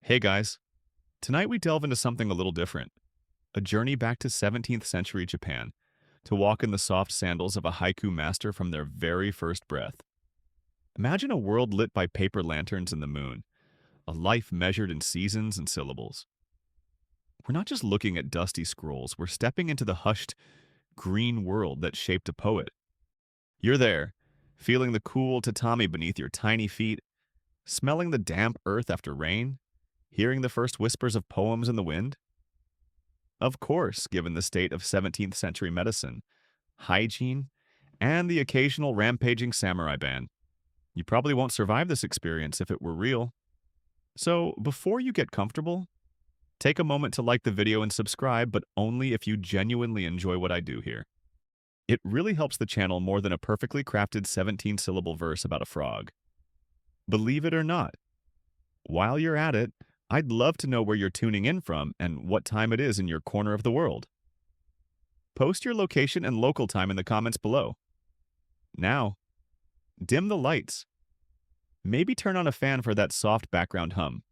Hey guys, tonight we delve into something a little different. A journey back to 17th century Japan to walk in the soft sandals of a haiku master from their very first breath. Imagine a world lit by paper lanterns and the moon, a life measured in seasons and syllables. We're not just looking at dusty scrolls, we're stepping into the hushed, green world that shaped a poet. You're there, feeling the cool tatami beneath your tiny feet, smelling the damp earth after rain, hearing the first whispers of poems in the wind. Of course, given the state of 17th century medicine, hygiene, and the occasional rampaging samurai band, you probably won't survive this experience if it were real. So, before you get comfortable, take a moment to like the video and subscribe, but only if you genuinely enjoy what I do here. It really helps the channel more than a perfectly crafted 17-syllable verse about a frog. Believe it or not, while you're at it, I'd love to know where you're tuning in from and what time it is in your corner of the world. Post your location and local time in the comments below. Now, dim the lights. Maybe turn on a fan for that soft background hum.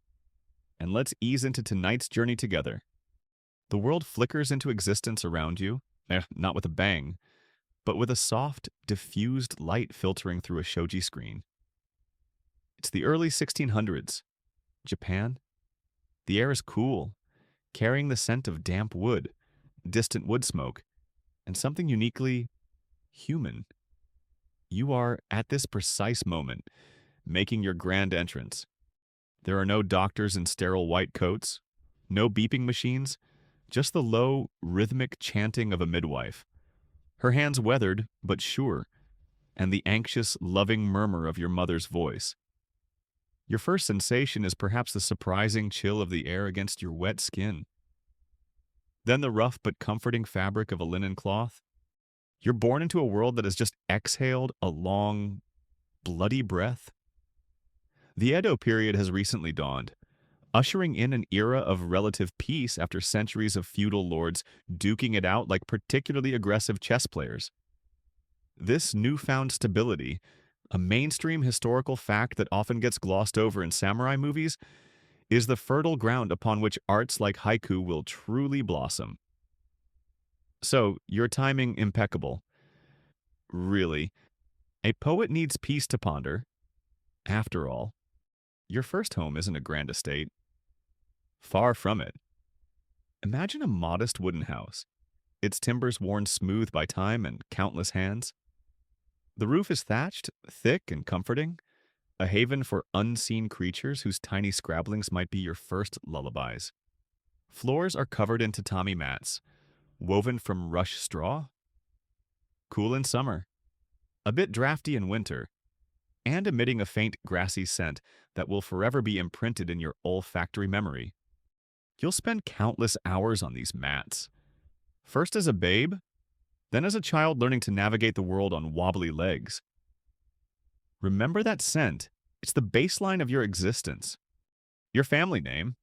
And let's ease into tonight's journey together. The world flickers into existence around you, not with a bang, but with a soft, diffused light filtering through a shoji screen. It's the early 1600s. Japan. The air is cool, carrying the scent of damp wood, distant wood smoke, and something uniquely human. You are, at this precise moment, making your grand entrance. There are no doctors in sterile white coats, no beeping machines, just the low, rhythmic chanting of a midwife. Her hands weathered, but sure, and the anxious, loving murmur of your mother's voice. Your first sensation is perhaps the surprising chill of the air against your wet skin. Then the rough but comforting fabric of a linen cloth. You're born into a world that has just exhaled a long, bloody breath. The Edo period has recently dawned, ushering in an era of relative peace after centuries of feudal lords duking it out like particularly aggressive chess players. This newfound stability, a mainstream historical fact that often gets glossed over in samurai movies, is the fertile ground upon which arts like haiku will truly blossom. So, your timing impeccable. Really, a poet needs peace to ponder. After all, your first home isn't a grand estate. Far from it. Imagine a modest wooden house, its timbers worn smooth by time and countless hands. The roof is thatched, thick and comforting, a haven for unseen creatures whose tiny scrabblings might be your first lullabies. Floors are covered in tatami mats, woven from rush straw. Cool in summer, a bit drafty in winter, and emitting a faint grassy scent that will forever be imprinted in your olfactory memory. You'll spend countless hours on these mats. First as a babe, then as a child learning to navigate the world on wobbly legs. Remember that scent. It's the baseline of your existence. Your family name?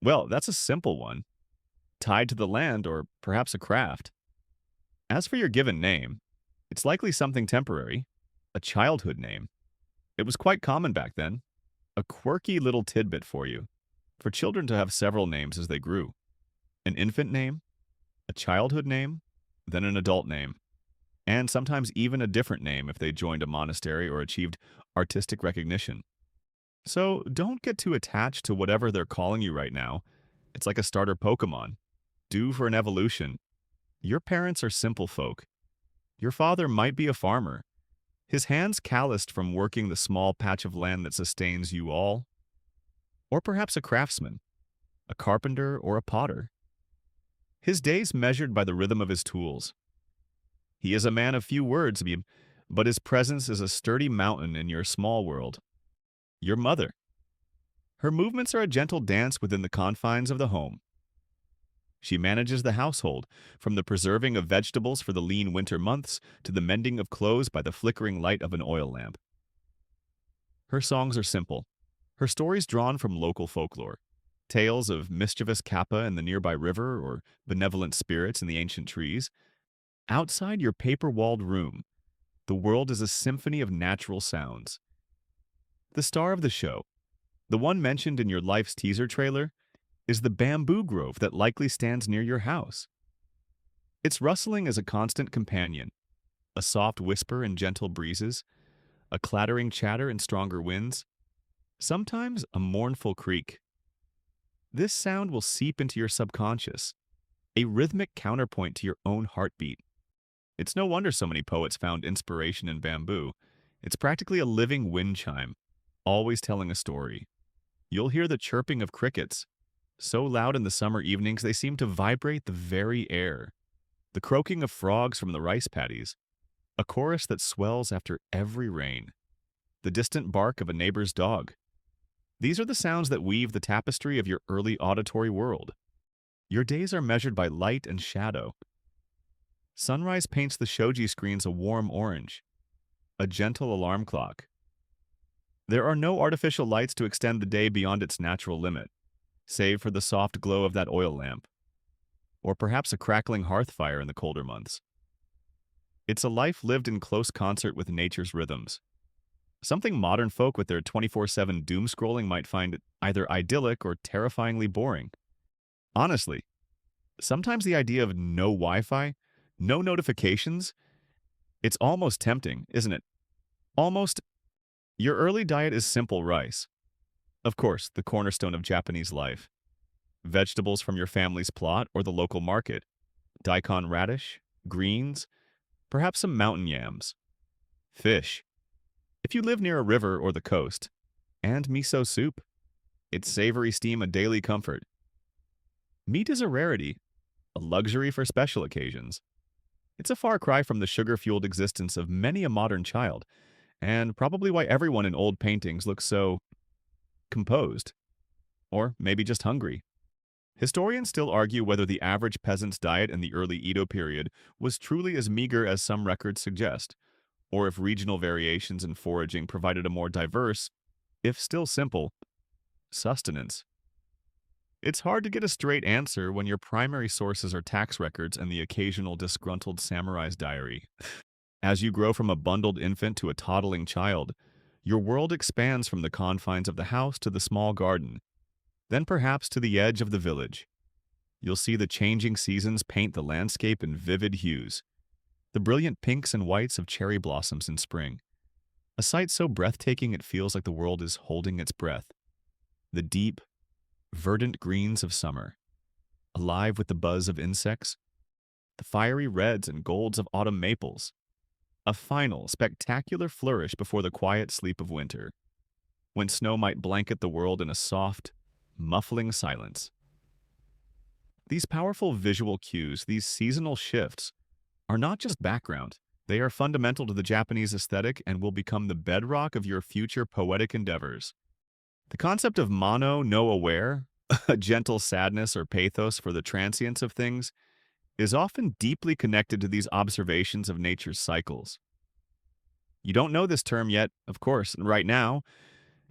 Well, that's a simple one, tied to the land or perhaps a craft. As for your given name, it's likely something temporary, a childhood name. It was quite common back then, a quirky little tidbit for you, for children to have several names as they grew. An infant name, a childhood name, then an adult name, and sometimes even a different name if they joined a monastery or achieved artistic recognition. So don't get too attached to whatever they're calling you right now. It's like a starter Pokemon, due for an evolution. Your parents are simple folk. Your father might be a farmer, his hands calloused from working the small patch of land that sustains you all. Or perhaps a craftsman, a carpenter or a potter. His days measured by the rhythm of his tools. He is a man of few words, but his presence is a sturdy mountain in your small world. Your mother. Her movements are a gentle dance within the confines of the home. She manages the household, from the preserving of vegetables for the lean winter months to the mending of clothes by the flickering light of an oil lamp. Her songs are simple, her stories drawn from local folklore. Tales of mischievous kappa in the nearby river or benevolent spirits in the ancient trees. Outside your paper-walled room, the world is a symphony of natural sounds. The star of the show, The one mentioned in your life's teaser trailer is the bamboo grove that likely stands near your house. Its rustling is a constant companion, a soft whisper in gentle breezes, a clattering chatter in stronger winds, sometimes a mournful creak. This sound will seep into your subconscious, a rhythmic counterpoint to your own heartbeat. It's no wonder so many poets found inspiration in bamboo. It's practically a living wind chime, always telling a story. You'll hear the chirping of crickets, so loud in the summer evenings they seem to vibrate the very air. The croaking of frogs from the rice paddies, a chorus that swells after every rain. The distant bark of a neighbor's dog. These are the sounds that weave the tapestry of your early auditory world. Your days are measured by light and shadow. Sunrise paints the shoji screens a warm orange, a gentle alarm clock. There are no artificial lights to extend the day beyond its natural limit, save for the soft glow of that oil lamp, or perhaps a crackling hearth fire in the colder months. It's a life lived in close concert with nature's rhythms. Something modern folk with their 24/7 doom scrolling might find either idyllic or terrifyingly boring. Honestly, sometimes the idea of no Wi-Fi, no notifications, it's almost tempting, isn't it? Almost. Your early diet is simple rice. Of course, the cornerstone of Japanese life. Vegetables from your family's plot or the local market. Daikon radish, greens, perhaps some mountain yams. Fish, if you live near a river or the coast. And miso soup. Its savory steam a daily comfort. Meat is a rarity, a luxury for special occasions. It's a far cry from the sugar-fueled existence of many a modern child, and probably why everyone in old paintings looks so composed, or maybe just hungry. Historians still argue whether the average peasant's diet in the early Edo period was truly as meager as some records suggest, or if regional variations in foraging provided a more diverse, if still simple, sustenance. It's hard to get a straight answer when your primary sources are tax records and the occasional disgruntled samurai's diary. As you grow from a bundled infant to a toddling child, your world expands from the confines of the house to the small garden, then perhaps to the edge of the village. You'll see the changing seasons paint the landscape in vivid hues, the brilliant pinks and whites of cherry blossoms in spring, a sight so breathtaking it feels like the world is holding its breath, the deep, verdant greens of summer, alive with the buzz of insects, the fiery reds and golds of autumn maples, a final, spectacular flourish before the quiet sleep of winter, when snow might blanket the world in a soft, muffling silence. These powerful visual cues, these seasonal shifts, are not just background. They are fundamental to the Japanese aesthetic and will become the bedrock of your future poetic endeavors. The concept of mono no aware, a gentle sadness or pathos for the transience of things, is often deeply connected to these observations of nature's cycles. You don't know this term yet, of course, and right now,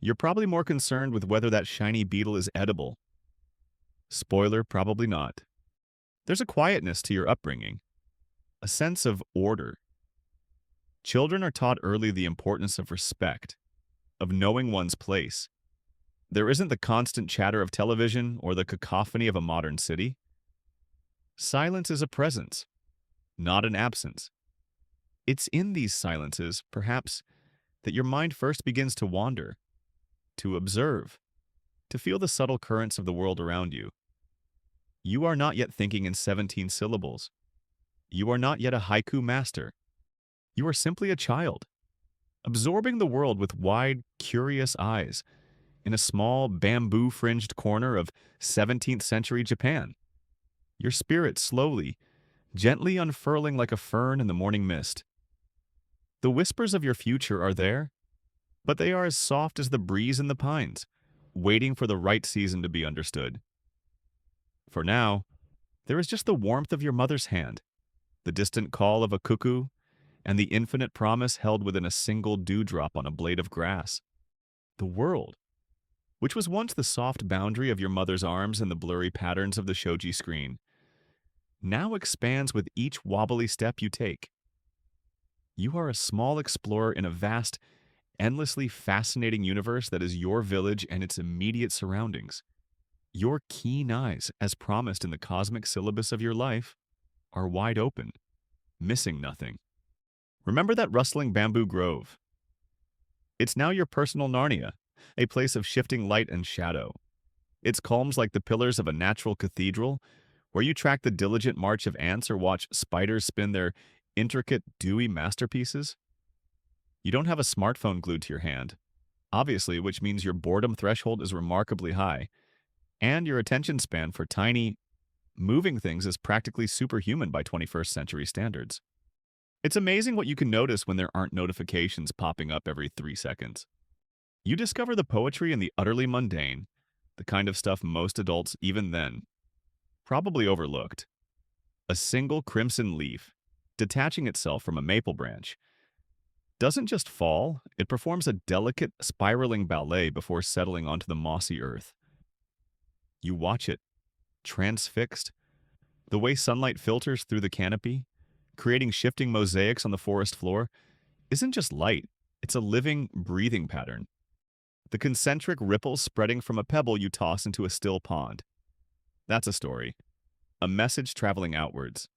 you're probably more concerned with whether that shiny beetle is edible. Spoiler, probably not. There's a quietness to your upbringing, a sense of order. Children are taught early the importance of respect, of knowing one's place. There isn't the constant chatter of television or the cacophony of a modern city. Silence is a presence, not an absence. It's in these silences, perhaps, that your mind first begins to wander, to observe, to feel the subtle currents of the world around you. You are not yet thinking in 17 syllables. You are not yet a haiku master. You are simply a child, absorbing the world with wide, curious eyes in a small, bamboo-fringed corner of 17th century Japan. Your spirit slowly, gently unfurling like a fern in the morning mist. The whispers of your future are there, but they are as soft as the breeze in the pines, waiting for the right season to be understood. For now, there is just the warmth of your mother's hand, the distant call of a cuckoo, and the infinite promise held within a single dewdrop on a blade of grass. The world, which was once the soft boundary of your mother's arms and the blurry patterns of the shoji screen, now expands with each wobbly step you take. You are a small explorer in a vast, endlessly fascinating universe that is your village and its immediate surroundings. Your keen eyes, as promised in the cosmic syllabus of your life, are wide open, missing nothing. Remember that rustling bamboo grove? It's now your personal Narnia, a place of shifting light and shadow. Its calms like the pillars of a natural cathedral, where you track the diligent march of ants or watch spiders spin their intricate, dewy masterpieces. You don't have a smartphone glued to your hand, obviously, which means your boredom threshold is remarkably high, and your attention span for tiny, moving things is practically superhuman by 21st century standards. It's amazing what you can notice when there aren't notifications popping up every 3 seconds. You discover the poetry in the utterly mundane, the kind of stuff most adults, even then, probably overlooked. A single crimson leaf, detaching itself from a maple branch, doesn't just fall, it performs a delicate, spiraling ballet before settling onto the mossy earth. You watch it, transfixed, the way sunlight filters through the canopy, creating shifting mosaics on the forest floor, isn't just light, it's a living, breathing pattern. The concentric ripples spreading from a pebble you toss into a still pond. That's a story. A message traveling outwards.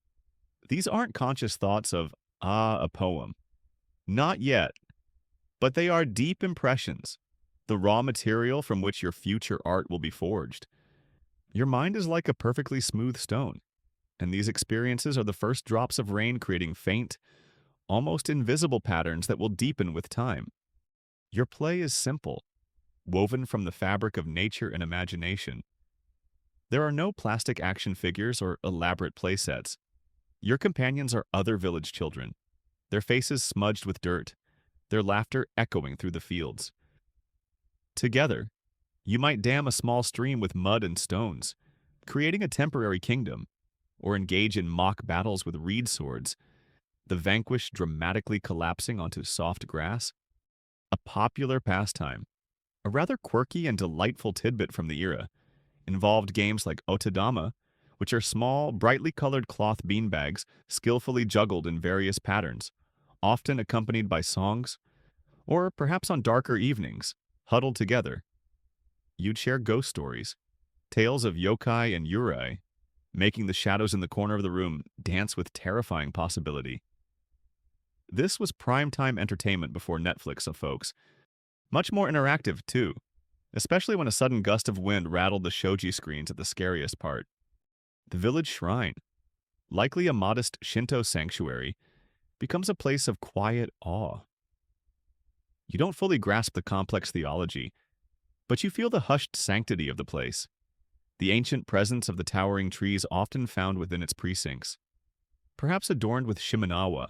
These aren't conscious thoughts of, a poem. Not yet. But they are deep impressions, the raw material from which your future art will be forged. Your mind is like a perfectly smooth stone, and these experiences are the first drops of rain creating faint, almost invisible patterns that will deepen with time. Your play is simple, woven from the fabric of nature and imagination. There are no plastic action figures or elaborate play sets. Your companions are other village children, their faces smudged with dirt, their laughter echoing through the fields. Together, you might dam a small stream with mud and stones, creating a temporary kingdom, or engage in mock battles with reed swords, the vanquished dramatically collapsing onto soft grass. A popular pastime, a rather quirky and delightful tidbit from the era, involved games like otadama, which are small, brightly colored cloth beanbags skillfully juggled in various patterns, often accompanied by songs, or perhaps on darker evenings, huddled together. You'd share ghost stories, tales of yokai and yurei, making the shadows in the corner of the room dance with terrifying possibility. This was primetime entertainment before Netflix, folks. Much more interactive, too, especially when a sudden gust of wind rattled the shoji screens at the scariest part. The village shrine, likely a modest Shinto sanctuary, becomes a place of quiet awe. You don't fully grasp the complex theology, but you feel the hushed sanctity of the place, the ancient presence of the towering trees often found within its precincts, perhaps adorned with shimenawa,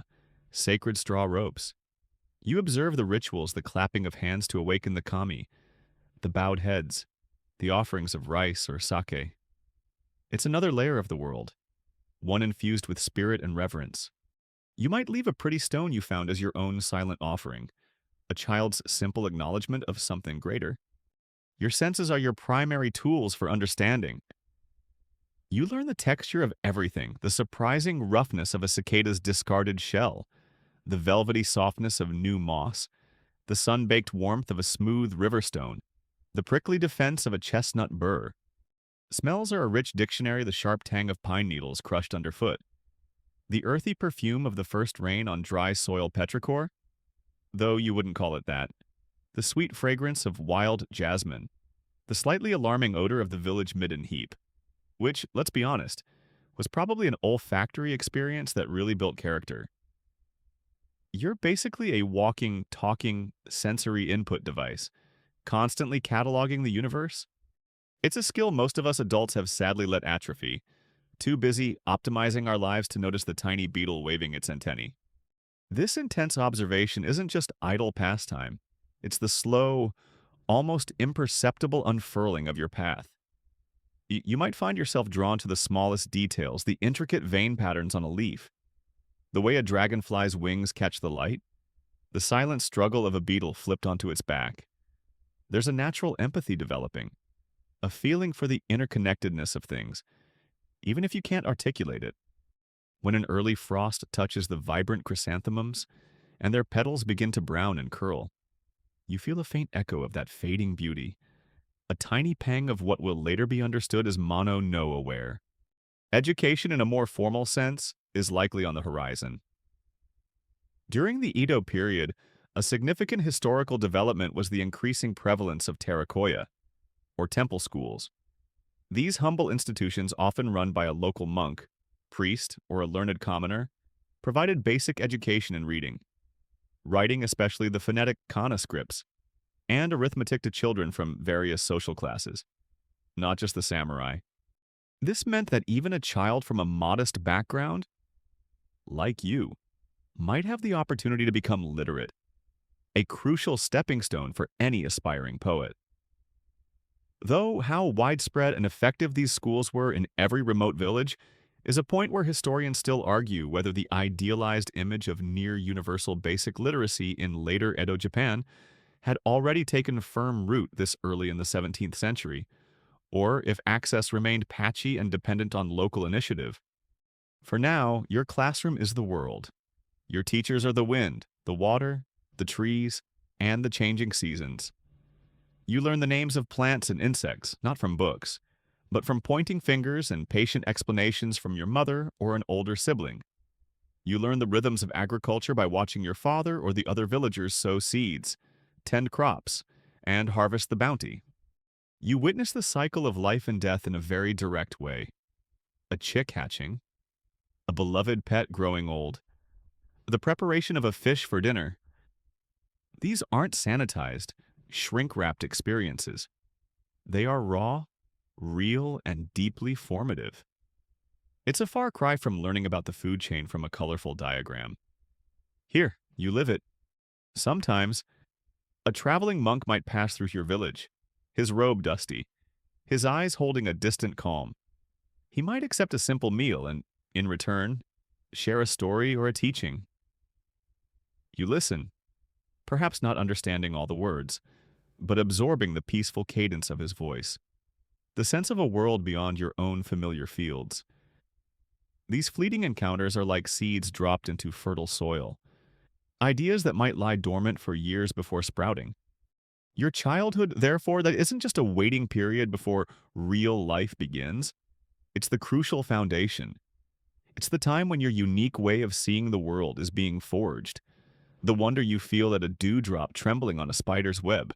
sacred straw ropes. You observe the rituals, the clapping of hands to awaken the kami, the bowed heads, the offerings of rice or sake. It's another layer of the world, one infused with spirit and reverence. You might leave a pretty stone you found as your own silent offering, a child's simple acknowledgement of something greater. Your senses are your primary tools for understanding. You learn the texture of everything, the surprising roughness of a cicada's discarded shell, the velvety softness of new moss, the sun-baked warmth of a smooth river stone, the prickly defense of a chestnut burr. Smells are a rich dictionary, the sharp tang of pine needles crushed underfoot, the earthy perfume of the first rain on dry soil petrichor, though you wouldn't call it that, the sweet fragrance of wild jasmine, the slightly alarming odor of the village midden heap, which, let's be honest, was probably an olfactory experience that really built character. You're basically a walking, talking, sensory input device, constantly cataloging the universe. It's a skill most of us adults have sadly let atrophy, too busy optimizing our lives to notice the tiny beetle waving its antennae. This intense observation isn't just idle pastime. It's the slow, almost imperceptible unfurling of your path. You might find yourself drawn to the smallest details, the intricate vein patterns on a leaf, the way a dragonfly's wings catch the light, the silent struggle of a beetle flipped onto its back. There's a natural empathy developing, a feeling for the interconnectedness of things, even if you can't articulate it. When an early frost touches the vibrant chrysanthemums, and their petals begin to brown and curl, You feel a faint echo of that fading beauty, a tiny pang of what will later be understood as mono-no-aware. Education in a more formal sense is likely on the horizon. During the Edo period, a significant historical development was the increasing prevalence of terrakoya, or temple schools. These humble institutions, often run by a local monk, priest, or a learned commoner, provided basic education in reading, writing, especially the phonetic kana scripts, and arithmetic to children from various social classes, not just the samurai. This meant that even a child from a modest background, like you, might have the opportunity to become literate, a crucial stepping stone for any aspiring poet. Though how widespread and effective these schools were in every remote village is a point where historians still argue whether the idealized image of near-universal basic literacy in later Edo Japan had already taken firm root this early in the 17th century, or if access remained patchy and dependent on local initiative. For now, your classroom is the world. Your teachers are the wind, the water, the trees, and the changing seasons. You learn the names of plants and insects, not from books, but from pointing fingers and patient explanations from your mother or an older sibling. You learn the rhythms of agriculture by watching your father or the other villagers sow seeds, tend crops, and harvest the bounty. You witness the cycle of life and death in a very direct way. A chick hatching, a beloved pet growing old, the preparation of a fish for dinner. These aren't sanitized, shrink-wrapped experiences. They are raw, real, and deeply formative. It's a far cry from learning about the food chain from a colorful diagram. Here, you live it. Sometimes, a traveling monk might pass through your village, his robe dusty, his eyes holding a distant calm. He might accept a simple meal and, in return, share a story or a teaching. You listen, perhaps not understanding all the words, but absorbing the peaceful cadence of his voice, the sense of a world beyond your own familiar fields. These fleeting encounters are like seeds dropped into fertile soil, ideas that might lie dormant for years before sprouting. Your childhood, therefore, that isn't just a waiting period before real life begins. It's the crucial foundation. It's the time when your unique way of seeing the world is being forged, the wonder you feel at a dewdrop trembling on a spider's web,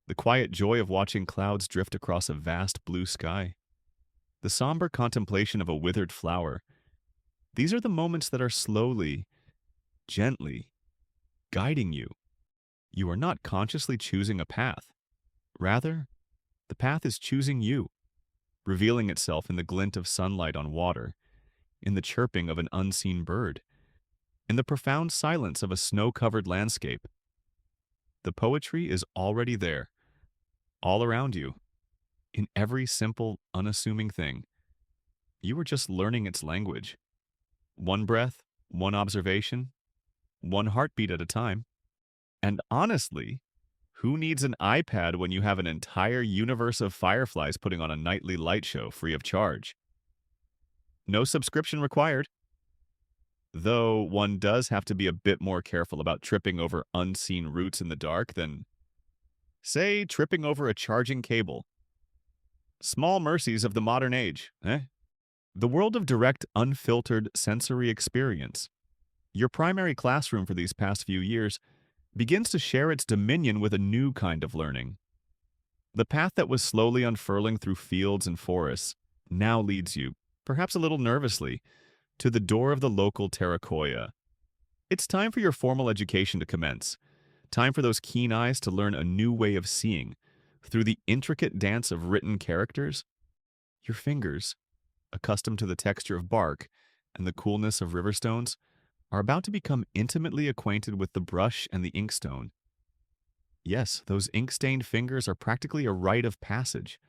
the quiet joy of watching clouds drift across a vast blue sky, the somber contemplation of a withered flower. These are the moments that are slowly, gently, guiding you. You are not consciously choosing a path. Rather, the path is choosing you, revealing itself in the glint of sunlight on water, in the chirping of an unseen bird, in the profound silence of a snow-covered landscape. The poetry is already there, all around you, in every simple, unassuming thing. You are just learning its language. One breath, one observation, one heartbeat at a time. And honestly, who needs an iPad when you have an entire universe of fireflies putting on a nightly light show free of charge? No subscription required. Though one does have to be a bit more careful about tripping over unseen roots in the dark than, say, tripping over a charging cable. Small mercies of the modern age, eh? The world of direct, unfiltered sensory experience, your primary classroom for these past few years, begins to share its dominion with a new kind of learning. The path that was slowly unfurling through fields and forests now leads you, perhaps a little nervously, to the door of the local terrakoya. It's time for your formal education to commence. Time for those keen eyes to learn a new way of seeing, through the intricate dance of written characters. Your fingers, accustomed to the texture of bark and the coolness of river stones, are about to become intimately acquainted with the brush and the inkstone. Yes, those ink-stained fingers are practically a rite of passage.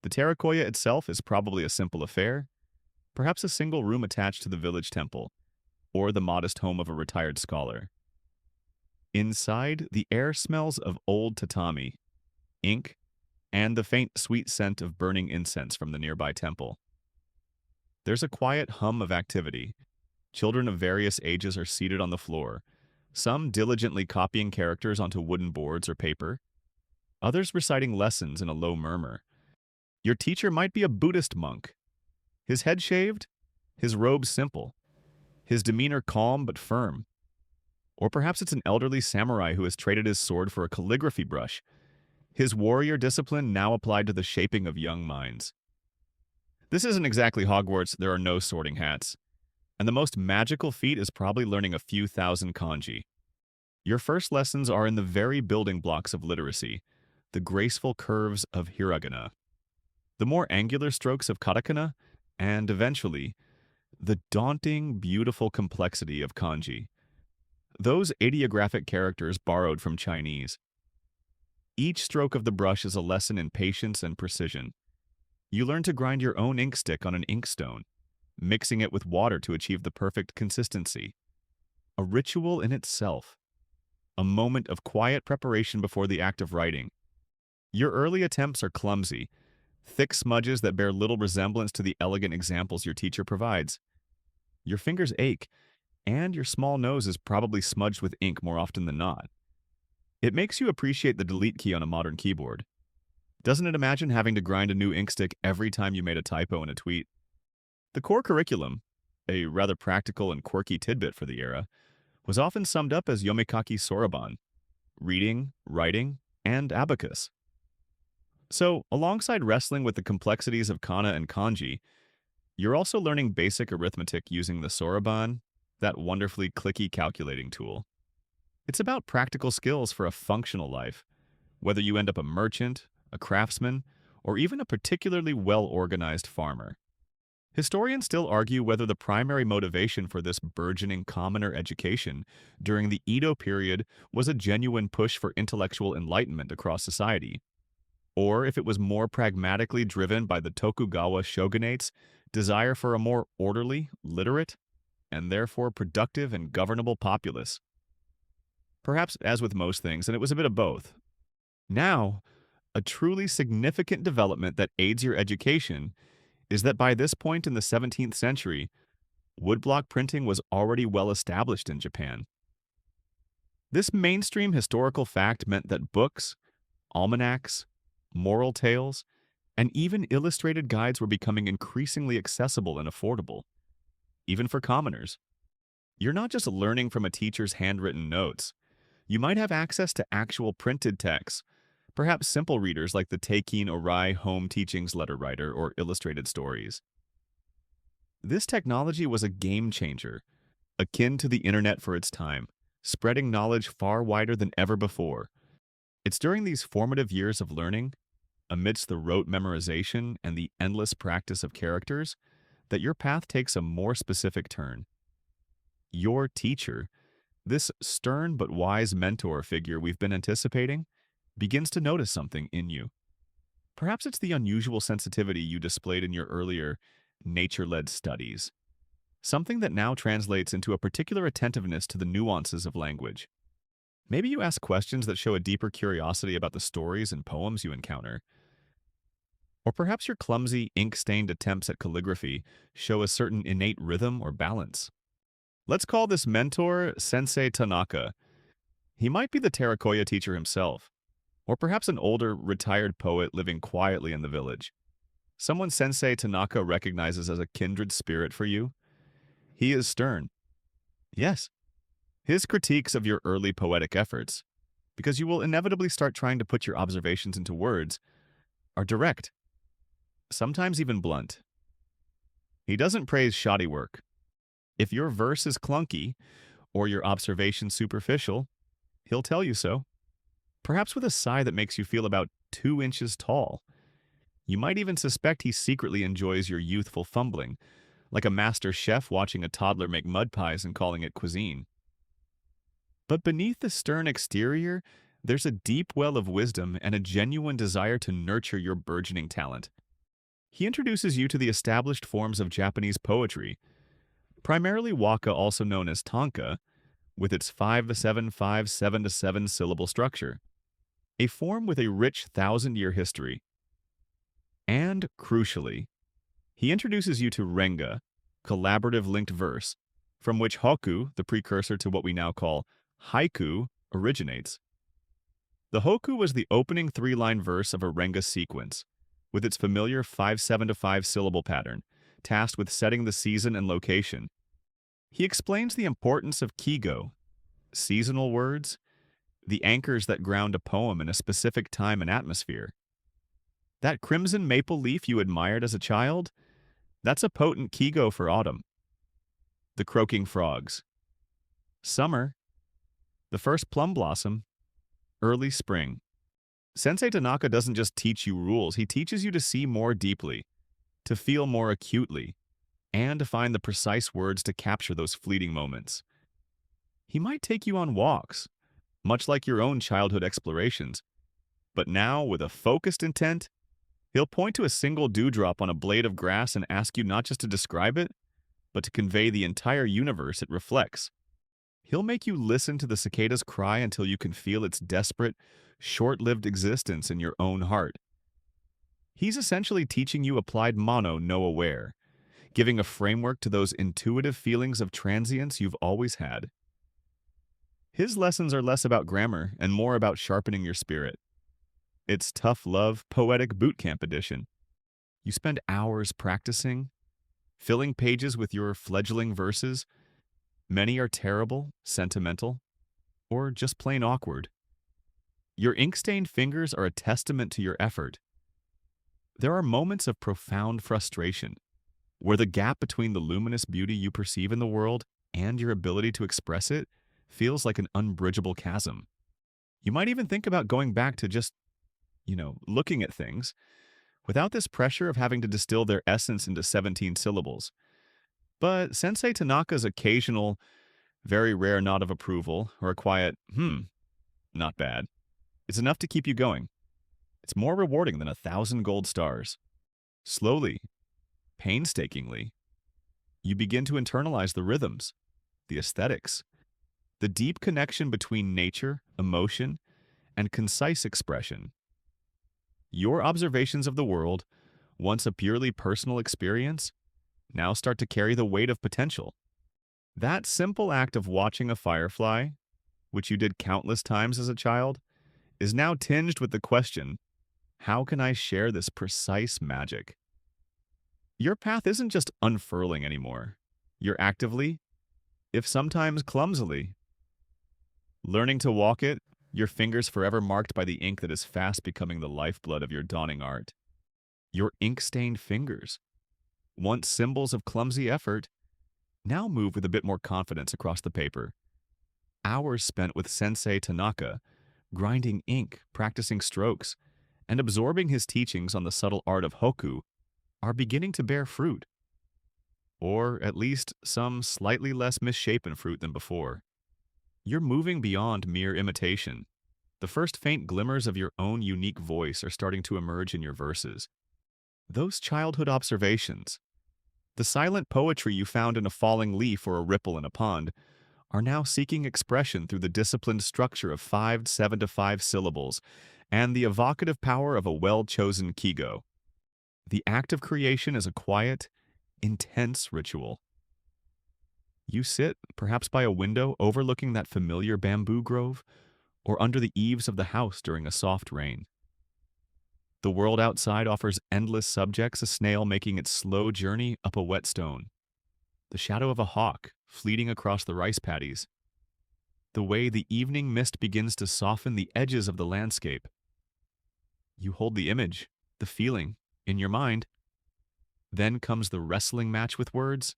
The terrakoya itself is probably a simple affair, perhaps a single room attached to the village temple, or the modest home of a retired scholar. Inside, the air smells of old tatami, ink, and the faint sweet scent of burning incense from the nearby temple. There's a quiet hum of activity. Children of various ages are seated on the floor, some diligently copying characters onto wooden boards or paper, others reciting lessons in a low murmur. Your teacher might be a Buddhist monk, his head shaved, his robes simple, his demeanor calm but firm. Or perhaps it's an elderly samurai who has traded his sword for a calligraphy brush, his warrior discipline now applied to the shaping of young minds. This isn't exactly Hogwarts, there are no sorting hats. And the most magical feat is probably learning a few thousand kanji. Your first lessons are in the very building blocks of literacy, the graceful curves of hiragana, the more angular strokes of katakana, and eventually, the daunting, beautiful complexity of kanji. Those ideographic characters borrowed from Chinese. Each stroke of the brush is a lesson in patience and precision. You learn to grind your own ink stick on an inkstone, mixing it with water to achieve the perfect consistency. A ritual in itself. A moment of quiet preparation before the act of writing. Your early attempts are clumsy, thick smudges that bear little resemblance to the elegant examples your teacher provides. Your fingers ache, and your small nose is probably smudged with ink more often than not. It makes you appreciate the delete key on a modern keyboard. Doesn't it imagine having to grind a new ink stick every time you made a typo in a tweet? The core curriculum, a rather practical and quirky tidbit for the era, was often summed up as Yomikaki Soroban, reading, writing, and abacus. So, alongside wrestling with the complexities of kana and kanji, you're also learning basic arithmetic using the Soroban, that wonderfully clicky calculating tool. It's about practical skills for a functional life, whether you end up a merchant, a craftsman, or even a particularly well-organized farmer. Historians still argue whether the primary motivation for this burgeoning commoner education during the Edo period was a genuine push for intellectual enlightenment across society, or if it was more pragmatically driven by the Tokugawa shogunate's desire for a more orderly, literate, and therefore productive and governable populace. Perhaps, as with most things, and it was a bit of both. Now, a truly significant development that aids your education is that by this point in the 17th century, woodblock printing was already well established in Japan. This mainstream historical fact meant that books, almanacs, moral tales, and even illustrated guides were becoming increasingly accessible and affordable, even for commoners. You're not just learning from a teacher's handwritten notes. You might have access to actual printed texts, perhaps simple readers like the Teikin Orai Home Teachings Letter Writer or illustrated stories. This technology was a game changer, akin to the internet for its time, spreading knowledge far wider than ever before. It's during these formative years of learning, amidst the rote memorization and the endless practice of characters, that your path takes a more specific turn. Your teacher, this stern but wise mentor figure we've been anticipating, begins to notice something in you. Perhaps it's the unusual sensitivity you displayed in your earlier nature-led studies, something that now translates into a particular attentiveness to the nuances of language. Maybe you ask questions that show a deeper curiosity about the stories and poems you encounter. Or perhaps your clumsy, ink-stained attempts at calligraphy show a certain innate rhythm or balance. Let's call this mentor Sensei Tanaka. He might be the Terracotta teacher himself, or perhaps an older, retired poet living quietly in the village. Someone Sensei Tanaka recognizes as a kindred spirit for you. He is stern. Yes, his critiques of your early poetic efforts, because you will inevitably start trying to put your observations into words, are direct, sometimes even blunt. He doesn't praise shoddy work. If your verse is clunky, or your observation superficial, he'll tell you so. Perhaps with a sigh that makes you feel about 2 inches tall. You might even suspect he secretly enjoys your youthful fumbling, like a master chef watching a toddler make mud pies and calling it cuisine. But beneath the stern exterior, there's a deep well of wisdom and a genuine desire to nurture your burgeoning talent. He introduces you to the established forms of Japanese poetry, primarily waka, also known as tanka, with its 5-7, 5-7-7 syllable structure, a form with a rich 1,000-year history. And, crucially, he introduces you to renga, collaborative linked verse, from which haiku, the precursor to what we now call Haiku originates. The Hoku was the opening three-line verse of a Renga sequence, with its familiar 5-7 to 5 syllable pattern, tasked with setting the season and location. He explains the importance of kigo, seasonal words, the anchors that ground a poem in a specific time and atmosphere. That crimson maple leaf you admired as a child, that's a potent kigo for autumn. The croaking frogs. Summer, the first plum blossom, early spring. Sensei Tanaka doesn't just teach you rules, he teaches you to see more deeply, to feel more acutely, and to find the precise words to capture those fleeting moments. He might take you on walks, much like your own childhood explorations, but now, with a focused intent, he'll point to a single dewdrop on a blade of grass and ask you not just to describe it, but to convey the entire universe it reflects. He'll make you listen to the cicada's cry until you can feel its desperate, short-lived existence in your own heart. He's essentially teaching you applied mono no aware, giving a framework to those intuitive feelings of transience you've always had. His lessons are less about grammar and more about sharpening your spirit. It's tough love, poetic bootcamp edition. You spend hours practicing, filling pages with your fledgling verses. Many are terrible, sentimental, or just plain awkward. Your ink-stained fingers are a testament to your effort. There are moments of profound frustration, where the gap between the luminous beauty you perceive in the world and your ability to express it feels like an unbridgeable chasm. You might even think about going back to just, looking at things, without this pressure of having to distill their essence into 17 syllables. But Sensei Tanaka's occasional, very rare nod of approval, or a quiet, not bad, is enough to keep you going. It's more rewarding than 1,000 gold stars. Slowly, painstakingly, you begin to internalize the rhythms, the aesthetics, the deep connection between nature, emotion, and concise expression. Your observations of the world, once a purely personal experience, now start to carry the weight of potential. That simple act of watching a firefly, which you did countless times as a child, is now tinged with the question, how can I share this precise magic? Your path isn't just unfurling anymore. You're actively, if sometimes clumsily, learning to walk it, your fingers forever marked by the ink that is fast becoming the lifeblood of your dawning art. Your ink-stained fingers, once symbols of clumsy effort, now move with a bit more confidence across the paper. Hours spent with Sensei Tanaka, grinding ink, practicing strokes, and absorbing his teachings on the subtle art of Hoku are beginning to bear fruit. Or at least some slightly less misshapen fruit than before. You're moving beyond mere imitation. The first faint glimmers of your own unique voice are starting to emerge in your verses. Those childhood observations, the silent poetry you found in a falling leaf or a ripple in a pond, are now seeking expression through the disciplined structure of 5-7 to 5 syllables and the evocative power of a well-chosen kigo. The act of creation is a quiet, intense ritual. You sit, perhaps by a window overlooking that familiar bamboo grove, or under the eaves of the house during a soft rain. The world outside offers endless subjects, a snail making its slow journey up a whetstone, the shadow of a hawk fleeting across the rice paddies, the way the evening mist begins to soften the edges of the landscape. You hold the image, the feeling, in your mind. Then comes the wrestling match with words,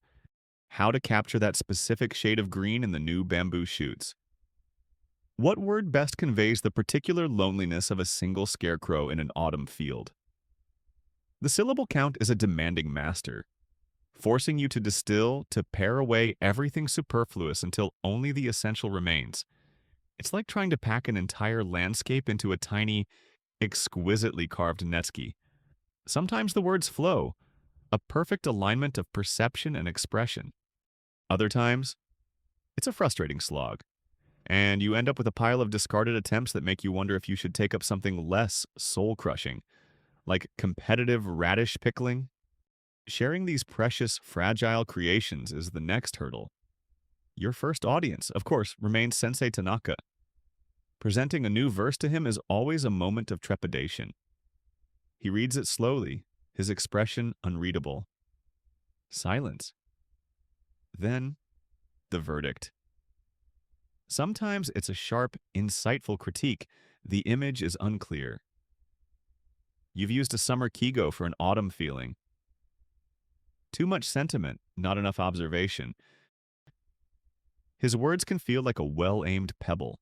how to capture that specific shade of green in the new bamboo shoots. What word best conveys the particular loneliness of a single scarecrow in an autumn field? The syllable count is a demanding master, forcing you to distill, to pare away everything superfluous until only the essential remains. It's like trying to pack an entire landscape into a tiny, exquisitely carved netsuke. Sometimes the words flow, a perfect alignment of perception and expression. Other times, it's a frustrating slog, and you end up with a pile of discarded attempts that make you wonder if you should take up something less soul-crushing, like competitive radish pickling. Sharing these precious, fragile creations is the next hurdle. Your first audience, of course, remains Sensei Tanaka. Presenting a new verse to him is always a moment of trepidation. He reads it slowly, his expression unreadable. Silence. Then, the verdict. Sometimes it's a sharp, insightful critique. The image is unclear. You've used a summer kigo for an autumn feeling. Too much sentiment, not enough observation. His words can feel like a well-aimed pebble,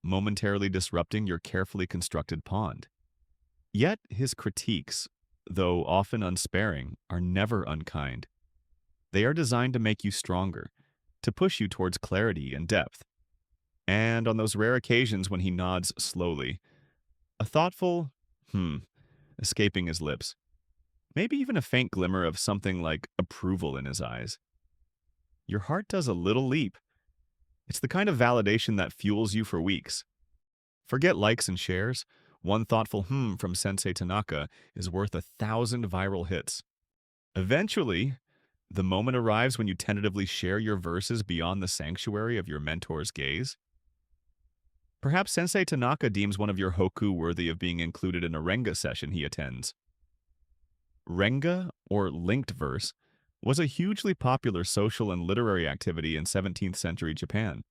momentarily disrupting your carefully constructed pond. Yet his critiques, though often unsparing, are never unkind. They are designed to make you stronger, to push you towards clarity and depth. And on those rare occasions when he nods slowly, a thoughtful, escaping his lips, maybe even a faint glimmer of something like approval in his eyes. Your heart does a little leap. It's the kind of validation that fuels you for weeks. Forget likes and shares. One thoughtful from Sensei Tanaka is worth 1,000 viral hits. Eventually, the moment arrives when you tentatively share your verses beyond the sanctuary of your mentor's gaze. Perhaps Sensei Tanaka deems one of your haiku worthy of being included in a renga session he attends. Renga, or linked verse, was a hugely popular social and literary activity in 17th century Japan,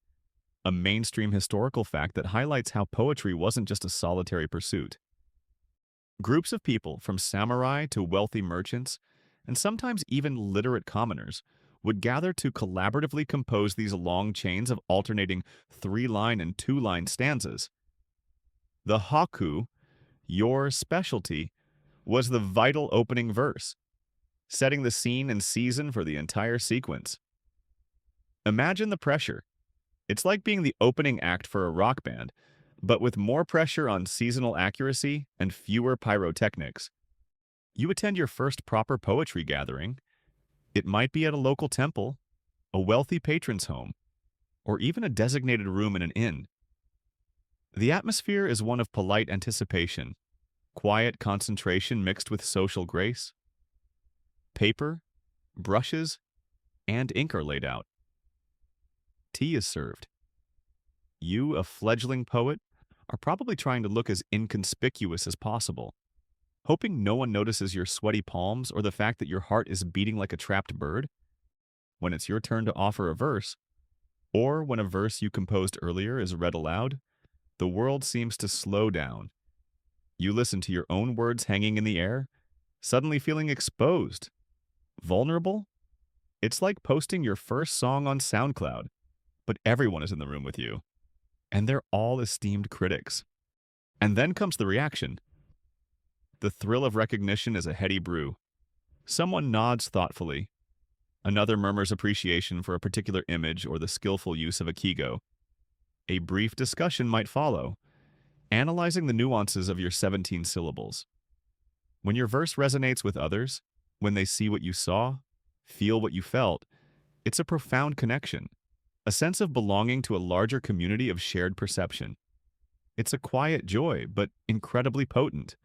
a mainstream historical fact that highlights how poetry wasn't just a solitary pursuit. Groups of people, from samurai to wealthy merchants, and sometimes even literate commoners, would gather to collaboratively compose these long chains of alternating 3-line and 2-line stanzas. The haiku, your specialty, was the vital opening verse, setting the scene and season for the entire sequence. Imagine the pressure. It's like being the opening act for a rock band, but with more pressure on seasonal accuracy and fewer pyrotechnics. You attend your first proper poetry gathering. It might be at a local temple, a wealthy patron's home, or even a designated room in an inn. The atmosphere is one of polite anticipation, quiet concentration mixed with social grace. Paper, brushes, and ink are laid out. Tea is served. You, a fledgling poet, are probably trying to look as inconspicuous as possible, hoping no one notices your sweaty palms or the fact that your heart is beating like a trapped bird. When it's your turn to offer a verse, or when a verse you composed earlier is read aloud, the world seems to slow down. You listen to your own words hanging in the air, suddenly feeling exposed, vulnerable. It's like posting your first song on SoundCloud, but everyone is in the room with you, and they're all esteemed critics. And then comes the reaction. The thrill of recognition is a heady brew. Someone nods thoughtfully. Another murmurs appreciation for a particular image or the skillful use of a kigo. A brief discussion might follow, analyzing the nuances of your 17 syllables. When your verse resonates with others, when they see what you saw, feel what you felt, it's a profound connection, a sense of belonging to a larger community of shared perception. It's a quiet joy, but incredibly potent.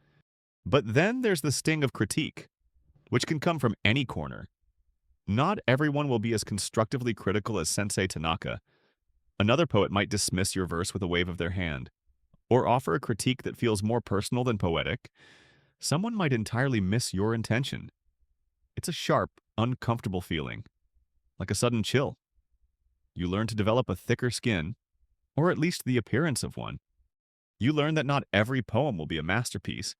But then there's the sting of critique, which can come from any corner. Not everyone will be as constructively critical as Sensei Tanaka. Another poet might dismiss your verse with a wave of their hand, or offer a critique that feels more personal than poetic. Someone might entirely miss your intention. It's a sharp, uncomfortable feeling, like a sudden chill. You learn to develop a thicker skin, or at least the appearance of one. You learn that not every poem will be a masterpiece,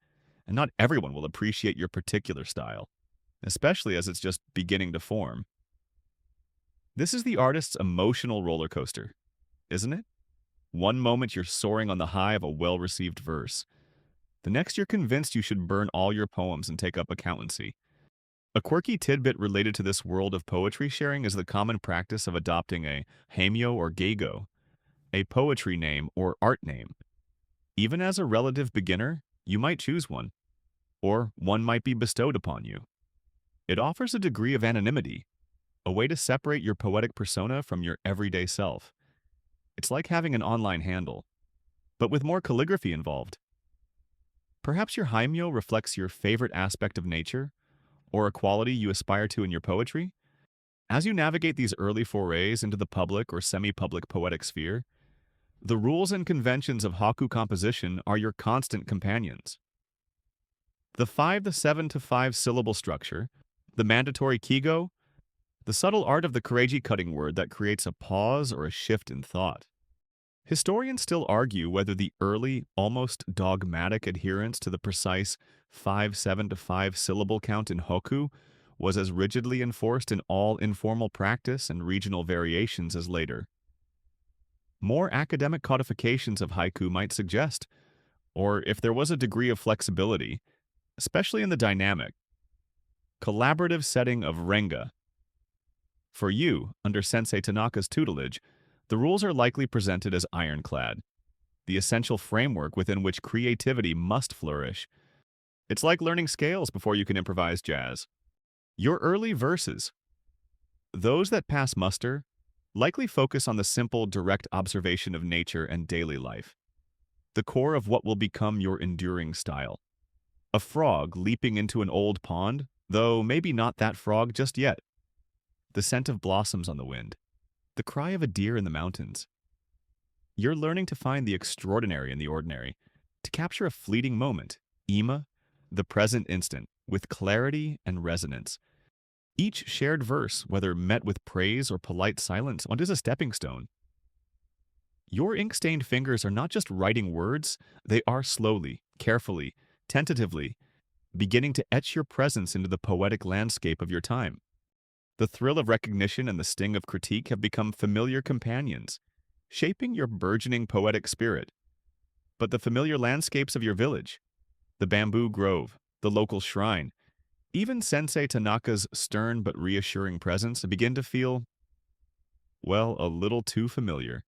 and not everyone will appreciate your particular style, especially as it's just beginning to form. This is the artist's emotional roller coaster, isn't it? One moment you're soaring on the high of a well-received verse. The next you're convinced you should burn all your poems and take up accountancy. A quirky tidbit related to this world of poetry sharing is the common practice of adopting a haimyo or geigo, a poetry name or art name. Even as a relative beginner, you might choose one, or one might be bestowed upon you. It offers a degree of anonymity, a way to separate your poetic persona from your everyday self. It's like having an online handle, but with more calligraphy involved. Perhaps your haimyo reflects your favorite aspect of nature, or a quality you aspire to in your poetry. As you navigate these early forays into the public or semi-public poetic sphere, the rules and conventions of haiku composition are your constant companions. The 5 to 7 to 5 syllable structure, the mandatory kigo, the subtle art of the karaji cutting word that creates a pause or a shift in thought. Historians still argue whether the early, almost dogmatic adherence to the precise 5-7 to 5 syllable count in haiku was as rigidly enforced in all informal practice and regional variations as later. More academic codifications of haiku might suggest, or if there was a degree of flexibility, especially in the dynamic, collaborative setting of renga. For you, under Sensei Tanaka's tutelage, the rules are likely presented as ironclad, the essential framework within which creativity must flourish. It's like learning scales before you can improvise jazz. Your early verses, those that pass muster, likely focus on the simple, direct observation of nature and daily life, the core of what will become your enduring style. A frog leaping into an old pond, though maybe not that frog just yet. The scent of blossoms on the wind, the cry of a deer in the mountains. You're learning to find the extraordinary in the ordinary, to capture a fleeting moment, the present instant, with clarity and resonance. Each shared verse, whether met with praise or polite silence, is a stepping stone. Your ink-stained fingers are not just writing words, they are slowly, carefully, tentatively, beginning to etch your presence into the poetic landscape of your time. The thrill of recognition and the sting of critique have become familiar companions, shaping your burgeoning poetic spirit. But the familiar landscapes of your village, the bamboo grove, the local shrine, even Sensei Tanaka's stern but reassuring presence begin to feel, well, a little too familiar.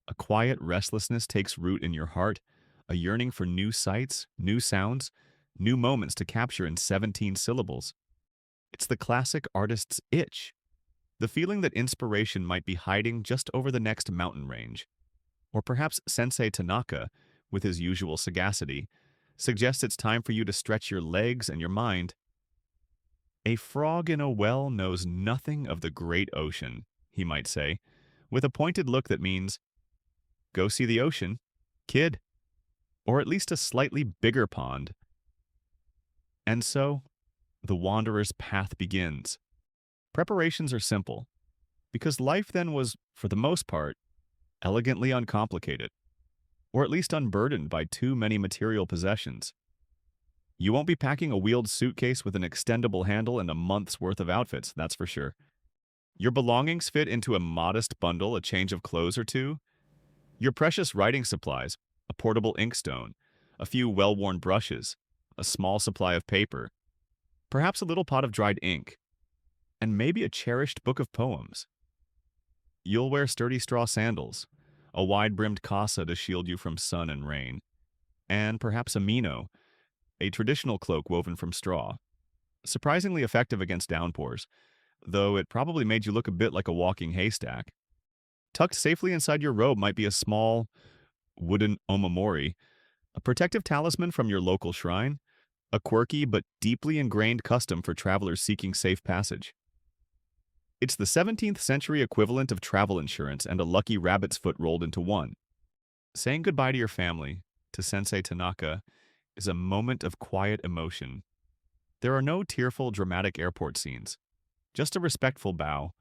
A quiet restlessness takes root in your heart, a yearning for new sights, new sounds, new moments to capture in 17 syllables. It's the classic artist's itch, the feeling that inspiration might be hiding just over the next mountain range. Or perhaps Sensei Tanaka, with his usual sagacity, suggests it's time for you to stretch your legs and your mind. A frog in a well knows nothing of the great ocean, he might say, with a pointed look that means, go see the ocean, kid, or at least a slightly bigger pond. And so, the wanderer's path begins. Preparations are simple, because life then was, for the most part, elegantly uncomplicated, or at least unburdened by too many material possessions. You won't be packing a wheeled suitcase with an extendable handle and a month's worth of outfits, that's for sure. Your belongings fit into a modest bundle, a change of clothes or two. Your precious writing supplies, a portable inkstone, a few well-worn brushes, a small supply of paper, perhaps a little pot of dried ink, and maybe a cherished book of poems. You'll wear sturdy straw sandals, a wide-brimmed kasa to shield you from sun and rain, and perhaps a mino, a traditional cloak woven from straw, surprisingly effective against downpours, though it probably made you look a bit like a walking haystack. Tucked safely inside your robe might be a small, wooden omamori, a protective talisman from your local shrine, a quirky but deeply ingrained custom for travelers seeking safe passage. It's the 17th century equivalent of travel insurance and a lucky rabbit's foot rolled into one. Saying goodbye to your family, to Sensei Tanaka, is a moment of quiet emotion. There are no tearful, dramatic airport scenes, just a respectful bow,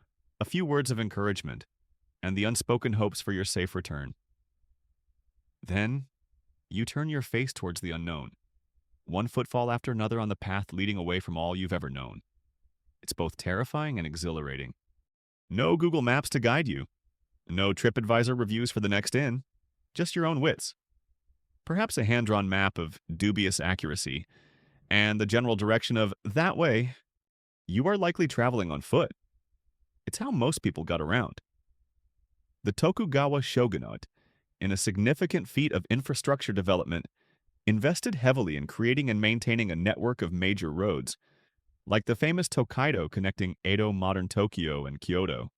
a few words of encouragement, and the unspoken hopes for your safe return. Then, you turn your face towards the unknown, one footfall after another on the path leading away from all you've ever known. It's both terrifying and exhilarating. No Google Maps to guide you, no TripAdvisor reviews for the next inn, just your own wits. Perhaps a hand-drawn map of dubious accuracy, and the general direction of that way. You are likely traveling on foot. It's how most people got around. The Tokugawa shogunate, in a significant feat of infrastructure development, invested heavily in creating and maintaining a network of major roads, like the famous Tokaido connecting Edo, modern Tokyo, and Kyoto.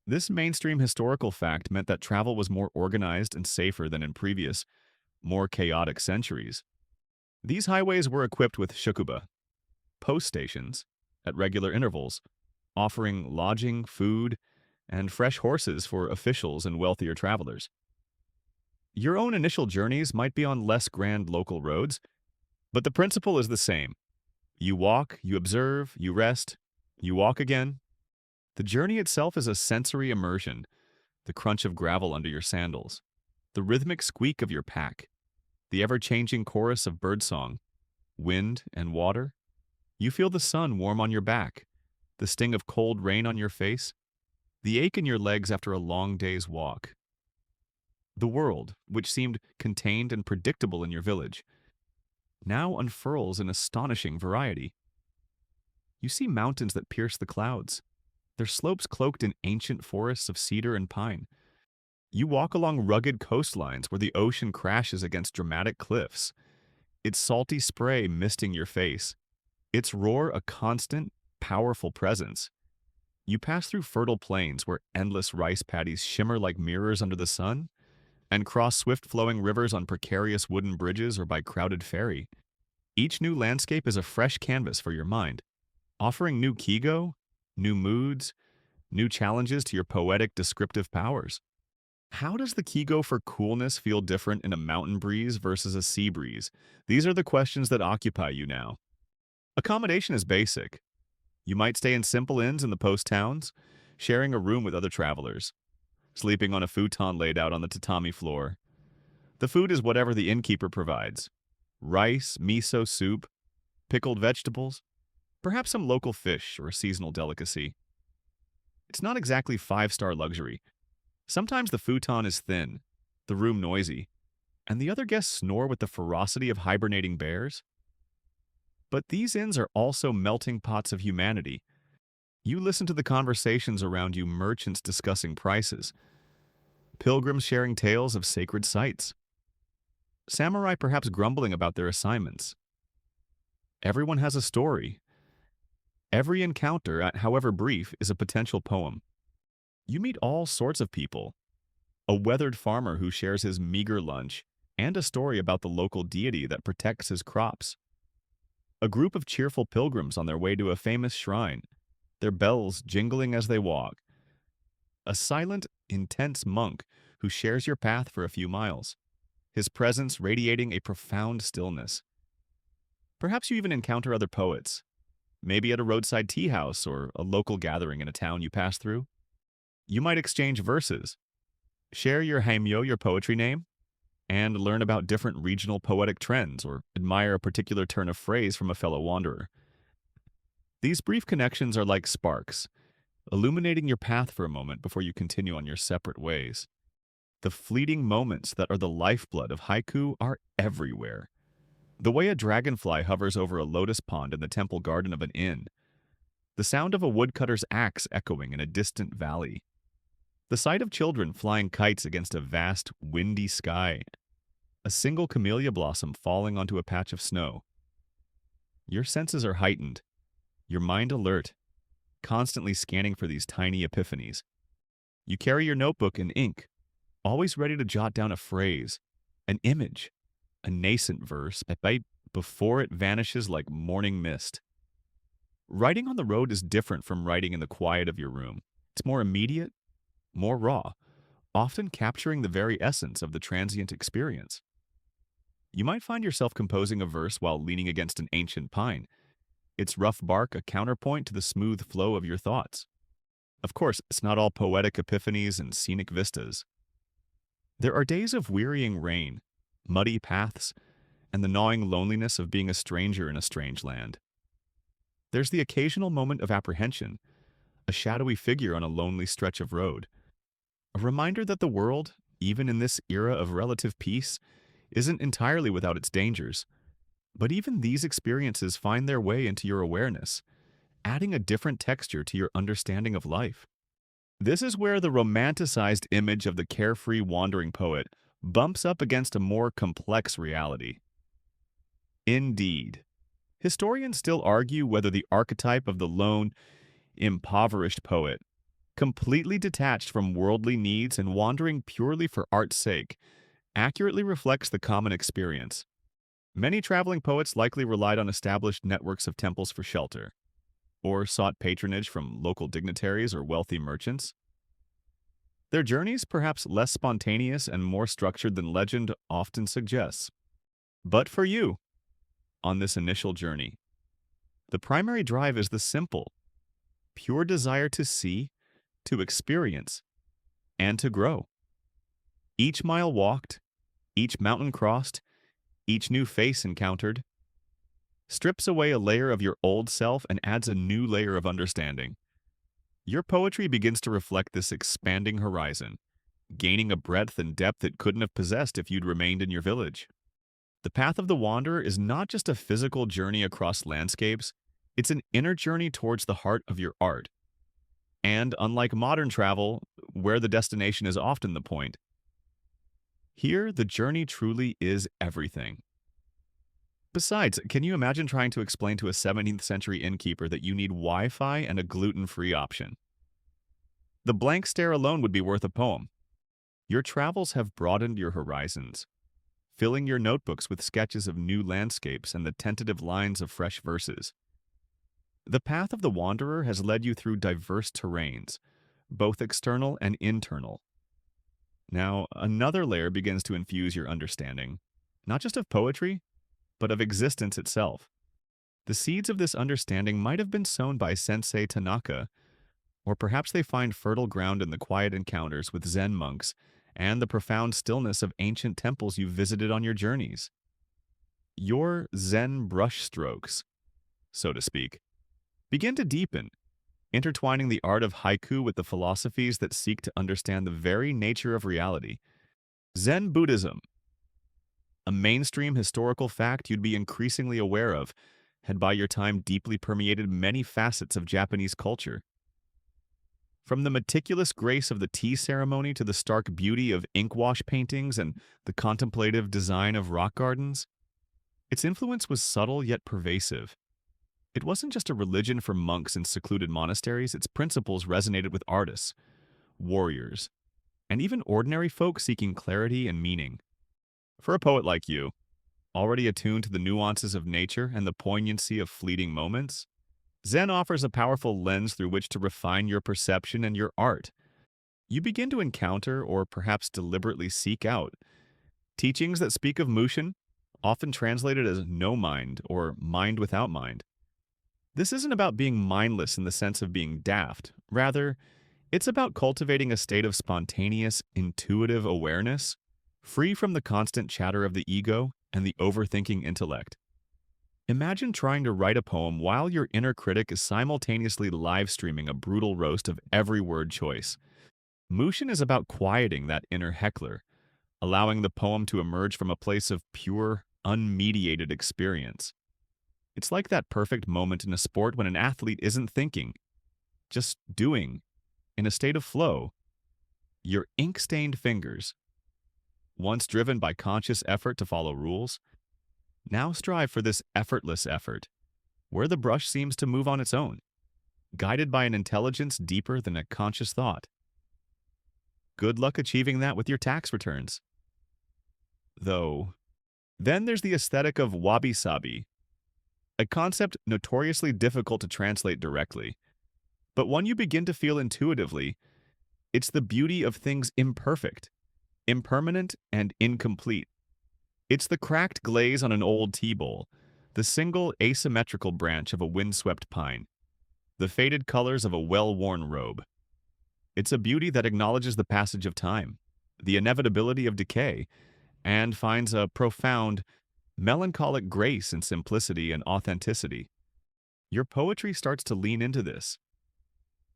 This mainstream historical fact meant that travel was more organized and safer than in previous, more chaotic centuries. These highways were equipped with shakuba, post stations, at regular intervals, offering lodging, food, and fresh horses for officials and wealthier travelers. Your own initial journeys might be on less grand local roads, but the principle is the same. You walk, you observe, you rest, you walk again. The journey itself is a sensory immersion, the crunch of gravel under your sandals, the rhythmic squeak of your pack, the ever-changing chorus of birdsong, wind and water. You feel the sun warm on your back, the sting of cold rain on your face, the ache in your legs after a long day's walk. The world, which seemed contained and predictable in your village, now unfurls in astonishing variety. You see mountains that pierce the clouds, their slopes cloaked in ancient forests of cedar and pine. You walk along rugged coastlines where the ocean crashes against dramatic cliffs, its salty spray misting your face, its roar a constant, powerful presence. You pass through fertile plains where endless rice paddies shimmer like mirrors under the sun, and cross swift-flowing rivers on precarious wooden bridges or by crowded ferry. Each new landscape is a fresh canvas for your mind, offering new kigo, new moods, new challenges to your poetic descriptive powers. How does the kigo for coolness feel different in a mountain breeze versus a sea breeze? These are the questions that occupy you now. Accommodation is basic. You might stay in simple inns in the post towns, sharing a room with other travelers, sleeping on a futon laid out on the tatami floor. The food is whatever the innkeeper provides. Rice, miso soup, pickled vegetables, perhaps some local fish or a seasonal delicacy. It's not exactly five-star luxury. Sometimes the futon is thin, the room noisy, and the other guests snore with the ferocity of hibernating bears. But these inns are also melting pots of humanity. You listen to the conversations around you, merchants discussing prices, pilgrims sharing tales of sacred sites, samurai perhaps grumbling about their assignments. Everyone has a story. Every encounter, however brief, is a potential poem. You meet all sorts of people. A weathered farmer who shares his meager lunch, and a story about the local deity that protects his crops. A group of cheerful pilgrims on their way to a famous shrine, their bells jingling as they walk. A silent, intense monk who shares your path for a few miles, his presence radiating a profound stillness. Perhaps you even encounter other poets, maybe at a roadside tea house or a local gathering in a town you pass through. You might exchange verses, share your haimyo, your poetry name, and learn about different regional poetic trends or admire a particular turn of phrase from a fellow wanderer. These brief connections are like sparks, illuminating your path for a moment before you continue on your separate ways. The fleeting moments that are the lifeblood of haiku are everywhere. The way a dragonfly hovers over a lotus pond in the temple garden of an inn, the sound of a woodcutter's axe echoing in a distant valley, the sight of children flying kites against a vast, windy sky, a single camellia blossom falling onto a patch of snow. Your senses are heightened, your mind alert, constantly scanning for these tiny epiphanies. You carry your notebook and ink, always ready to jot down a phrase, an image, a nascent verse, right before it vanishes like morning mist. Writing on the road is different from writing in the quiet of your room. It's more immediate, more raw, often capturing the very essence of the transient experience. You might find yourself composing a verse while leaning against an ancient pine, its rough bark a counterpoint to the smooth flow of your thoughts. Of course, it's not all poetic epiphanies and scenic vistas. There are days of wearying rain, muddy paths, and the gnawing loneliness of being a stranger in a strange land. There's the occasional moment of apprehension, a shadowy figure on a lonely stretch of road, a reminder that the world, even in this era of relative peace, isn't entirely without its dangers. But even these experiences find their way into your awareness, adding a different texture to your understanding of life. This is where the romanticized image of the carefree wandering poet bumps up against a more complex reality. Indeed, historians still argue whether the archetype of the lone, impoverished poet, completely detached from worldly needs and wandering purely for art's sake, accurately reflects the common experience. Many traveling poets likely relied on established networks of temples for shelter, or sought patronage from local dignitaries or wealthy merchants. Their journeys perhaps less spontaneous and more structured than legend often suggests. But for you, on this initial journey, the primary drive is the simple, pure desire to see, to experience, and to grow. Each mile walked, each mountain crossed, each new face encountered, strips away a layer of your old self and adds a new layer of understanding. Your poetry begins to reflect this expanding horizon, gaining a breadth and depth it couldn't have possessed if you'd remained in your village. The path of the wanderer is not just a physical journey across landscapes, it's an inner journey towards the heart of your art. And unlike modern travel, where the destination is often the point, here the journey truly is everything. Besides, can you imagine trying to explain to a 17th century innkeeper that you need Wi-Fi and a gluten-free option? The blank stare alone would be worth a poem. Your travels have broadened your horizons, filling your notebooks with sketches of new landscapes and the tentative lines of fresh verses. The path of the wanderer has led you through diverse terrains, both external and internal. Now, another layer begins to infuse your understanding, not just of poetry, but of existence itself. The seeds of this understanding might have been sown by Sensei Tanaka, or perhaps they find fertile ground in the quiet encounters with Zen monks and the profound stillness of ancient temples you visited on your journeys. Your Zen brushstrokes, so to speak, begin to deepen, intertwining the art of haiku with the philosophies that seek to understand the very nature of reality. Zen Buddhism, a mainstream historical fact you'd be increasingly aware of, had by your time deeply permeated many facets of Japanese culture. From the meticulous grace of the tea ceremony to the stark beauty of inkwash paintings and the contemplative design of rock gardens, its influence was subtle yet pervasive. It wasn't just a religion for monks in secluded monasteries, its principles resonated with artists, warriors, and even ordinary folk seeking clarity and meaning. For a poet like you, already attuned to the nuances of nature and the poignancy of fleeting moments, Zen offers a powerful lens through which to refine your perception and your art. You begin to encounter, or perhaps deliberately seek out, teachings that speak of Mushin, often translated as no mind or mind without mind. This isn't about being mindless in the sense of being daft. Rather, it's about cultivating a state of spontaneous, intuitive awareness, free from the constant chatter of the ego and the overthinking intellect. Imagine trying to write a poem while your inner critic is simultaneously live streaming a brutal roast of every word choice. Mushin is about quieting that inner heckler, allowing the poem to emerge from a place of pure, unmediated experience. It's like that perfect moment in a sport when an athlete isn't thinking, just doing, in a state of flow. Your ink-stained fingers, once driven by conscious effort to follow rules, now strive for this effortless effort, where the brush seems to move on its own, guided by an intelligence deeper than a conscious thought. Good luck achieving that with your tax returns. Though, then there's the aesthetic of wabi-sabi, a concept notoriously difficult to translate directly, but one you begin to feel intuitively. It's the beauty of things imperfect, impermanent, and incomplete. It's the cracked glaze on an old tea bowl, the single asymmetrical branch of a windswept pine, the faded colors of a well-worn robe. It's a beauty that acknowledges the passage of time, the inevitability of decay, and finds a profound, melancholic grace in simplicity and authenticity. Your poetry starts to lean into this.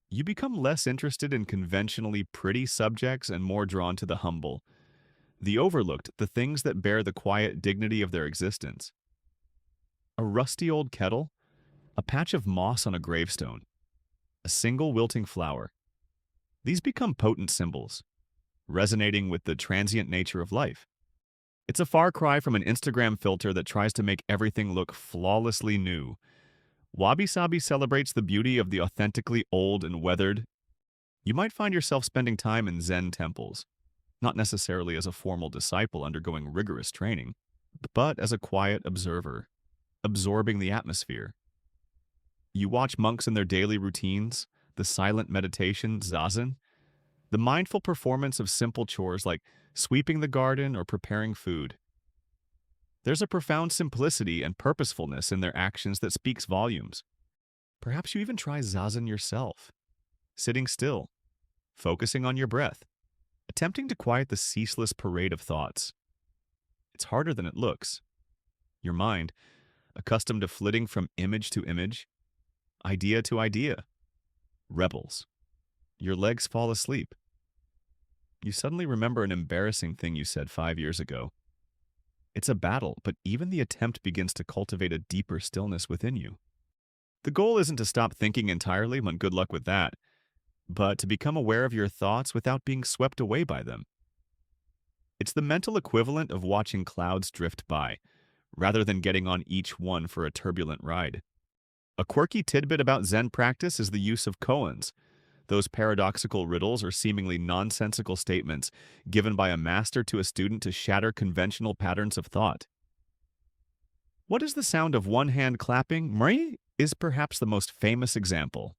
You become less interested in conventionally pretty subjects and more drawn to the humble, the overlooked, the things that bear the quiet dignity of their existence. A rusty old kettle, a patch of moss on a gravestone, a single wilting flower. These become potent symbols, resonating with the transient nature of life. It's a far cry from an Instagram filter that tries to make everything look flawlessly new. Wabi-sabi celebrates the beauty of the authentically old and weathered. You might find yourself spending time in Zen temples, not necessarily as a formal disciple undergoing rigorous training, but as a quiet observer, absorbing the atmosphere. You watch monks in their daily routines, the silent meditation, zazen, the mindful performance of simple chores like sweeping the garden or preparing food. There's a profound simplicity and purposefulness in their actions that speaks volumes. Perhaps you even try zazen yourself, sitting still, focusing on your breath, attempting to quiet the ceaseless parade of thoughts. It's harder than it looks. Your mind, accustomed to flitting from image to image, idea to idea, rebels. Your legs fall asleep. You suddenly remember an embarrassing thing you said 5 years ago. It's a battle, but even the attempt begins to cultivate a deeper stillness within you. The goal isn't to stop thinking entirely, and good luck with that, but to become aware of your thoughts without being swept away by them. It's the mental equivalent of watching clouds drift by, rather than getting on each one for a turbulent ride. A quirky tidbit about Zen practice is the use of koans, those paradoxical riddles or seemingly nonsensical statements given by a master to a student to shatter conventional patterns of thought. What is the sound of one hand clapping? Mri is perhaps the most famous example.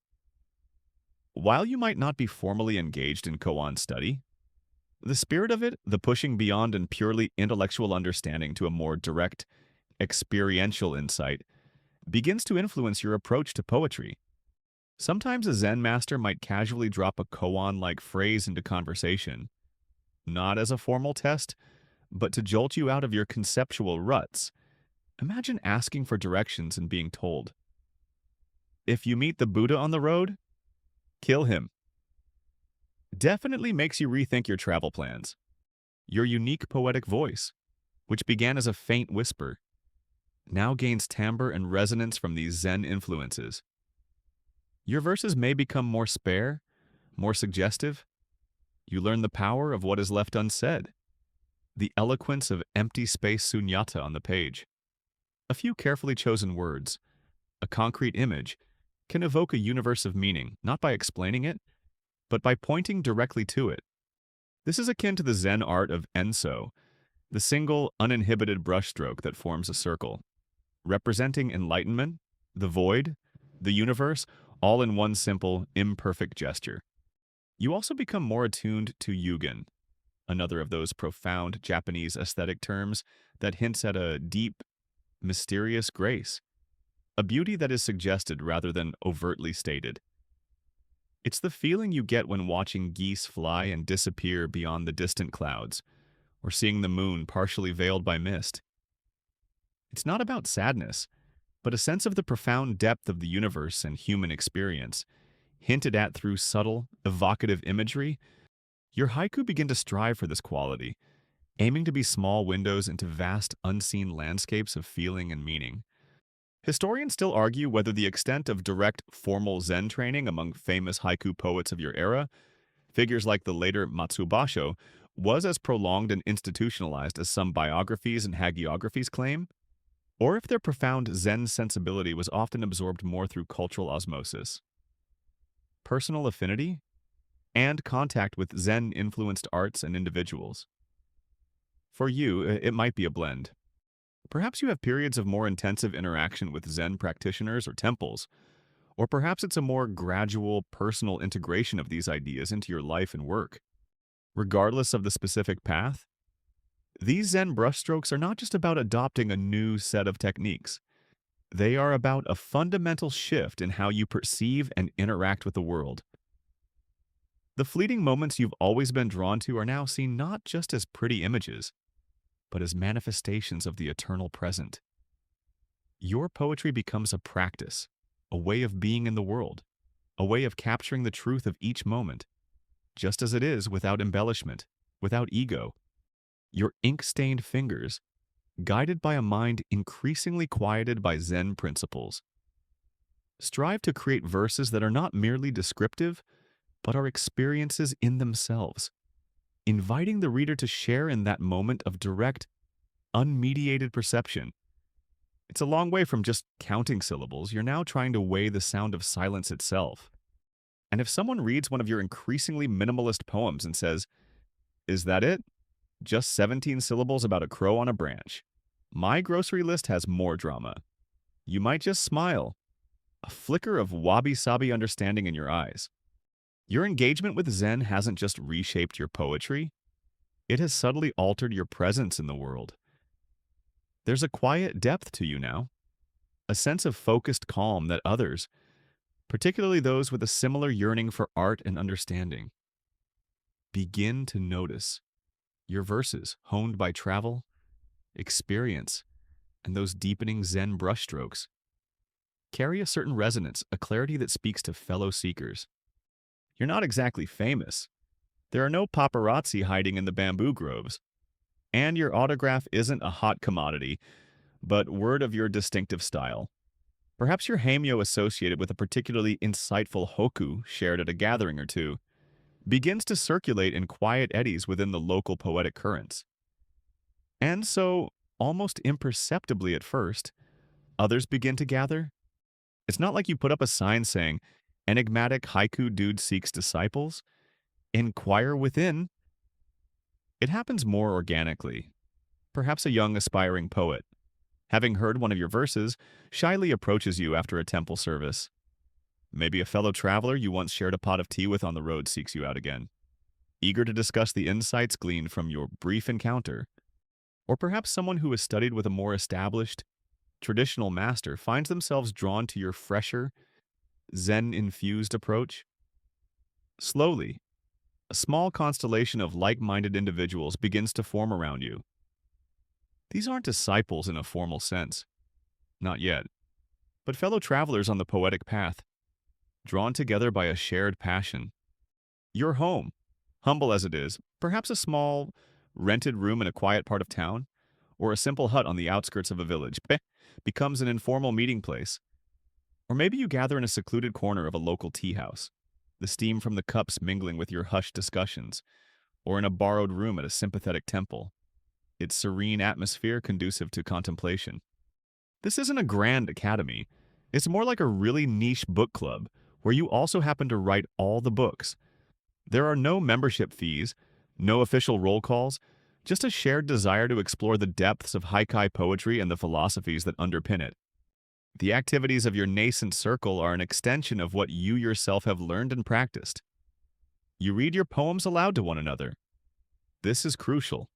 While you might not be formally engaged in koan study, the spirit of it, the pushing beyond and purely intellectual understanding to a more direct, experiential insight, begins to influence your approach to poetry. Sometimes a Zen master might casually drop a koan-like phrase into conversation, not as a formal test, but to jolt you out of your conceptual ruts. Imagine asking for directions and being told, "If you meet the Buddha on the road, kill him." Definitely makes you rethink your travel plans. Your unique poetic voice, which began as a faint whisper, now gains timbre and resonance from these Zen influences. Your verses may become more spare, more suggestive. You learn the power of what is left unsaid, the eloquence of empty space sunyata on the page. A few carefully chosen words, a concrete image, can evoke a universe of meaning, not by explaining it, but by pointing directly to it. This is akin to the Zen art of enso, the single, uninhibited brushstroke that forms a circle, representing enlightenment, the void, the universe, all in one simple, imperfect gesture. You also become more attuned to yugen, another of those profound Japanese aesthetic terms that hints at a deep, mysterious grace, a beauty that is suggested rather than overtly stated. It's the feeling you get when watching geese fly and disappear beyond the distant clouds, or seeing the moon partially veiled by mist. It's not about sadness, but a sense of the profound depth of the universe and human experience, hinted at through subtle, evocative imagery. Your haiku begin to strive for this quality, aiming to be small windows into vast, unseen landscapes of feeling and meaning. Historians still argue whether the extent of direct, formal Zen training among famous haiku poets of your era, figures like the later Matsubasho, was as prolonged and institutionalized as some biographies and hagiographies claim, or if their profound Zen sensibility was often absorbed more through cultural osmosis. Personal affinity, and contact with Zen-influenced arts and individuals. For you, it might be a blend. Perhaps you have periods of more intensive interaction with Zen practitioners or temples, or perhaps it's a more gradual, personal integration of these ideas into your life and work. Regardless of the specific path, these Zen brushstrokes are not just about adopting a new set of techniques. They are about a fundamental shift in how you perceive and interact with the world. The fleeting moments you've always been drawn to are now seen not just as pretty images, but as manifestations of the eternal present. Your poetry becomes a practice, a way of being in the world, a way of capturing the truth of each moment, just as it is, without embellishment, without ego. Your ink-stained fingers, guided by a mind increasingly quieted by Zen principles. Strive to create verses that are not merely descriptive, but are experiences in themselves, inviting the reader to share in that moment of direct, unmediated perception. It's a long way from just counting syllables. You're now trying to weigh the sound of silence itself. And if someone reads one of your increasingly minimalist poems and says, "Is that it? Just 17 syllables about a crow on a branch. My grocery list has more drama." You might just smile, a flicker of wabi-sabi understanding in your eyes. Your engagement with Zen hasn't just reshaped your poetry, it has subtly altered your presence in the world. There's a quiet depth to you now, a sense of focused calm that others, particularly those with a similar yearning for art and understanding, begin to notice. Your verses, honed by travel, experience, and those deepening Zen brushstrokes, carry a certain resonance, a clarity that speaks to fellow seekers. You're not exactly famous. There are no paparazzi hiding in the bamboo groves. And your autograph isn't a hot commodity, but word of your distinctive style. Perhaps your hameo associated with a particularly insightful hoku shared at a gathering or two begins to circulate in quiet eddies within the local poetic currents. And so, almost imperceptibly at first, others begin to gather. It's not like you put up a sign saying, "Enigmatic haiku dude seeks disciples. Inquire within." It happens more organically. Perhaps a young aspiring poet, having heard one of your verses, shyly approaches you after a temple service. Maybe a fellow traveler you once shared a pot of tea with on the road seeks you out again, eager to discuss the insights gleaned from your brief encounter. Or perhaps someone who has studied with a more established, traditional master finds themselves drawn to your fresher, Zen-infused approach. Slowly, a small constellation of like-minded individuals begins to form around you. These aren't disciples in a formal sense, not yet, but fellow travelers on the poetic path, drawn together by a shared passion. Your home, humble as it is, perhaps a small, rented room in a quiet part of town, or a simple hut on the outskirts of a village, becomes an informal meeting place. Or maybe you gather in a secluded corner of a local tea house, the steam from the cups mingling with your hushed discussions, or in a borrowed room at a sympathetic temple, its serene atmosphere conducive to contemplation. This isn't a grand academy. It's more like a really niche book club where you also happen to write all the books. There are no membership fees, no official roll calls, just a shared desire to explore the depths of haikai poetry and the philosophies that underpin it. The activities of your nascent circle are an extension of what you yourself have learned and practiced. You read your poems aloud to one another. This is crucial.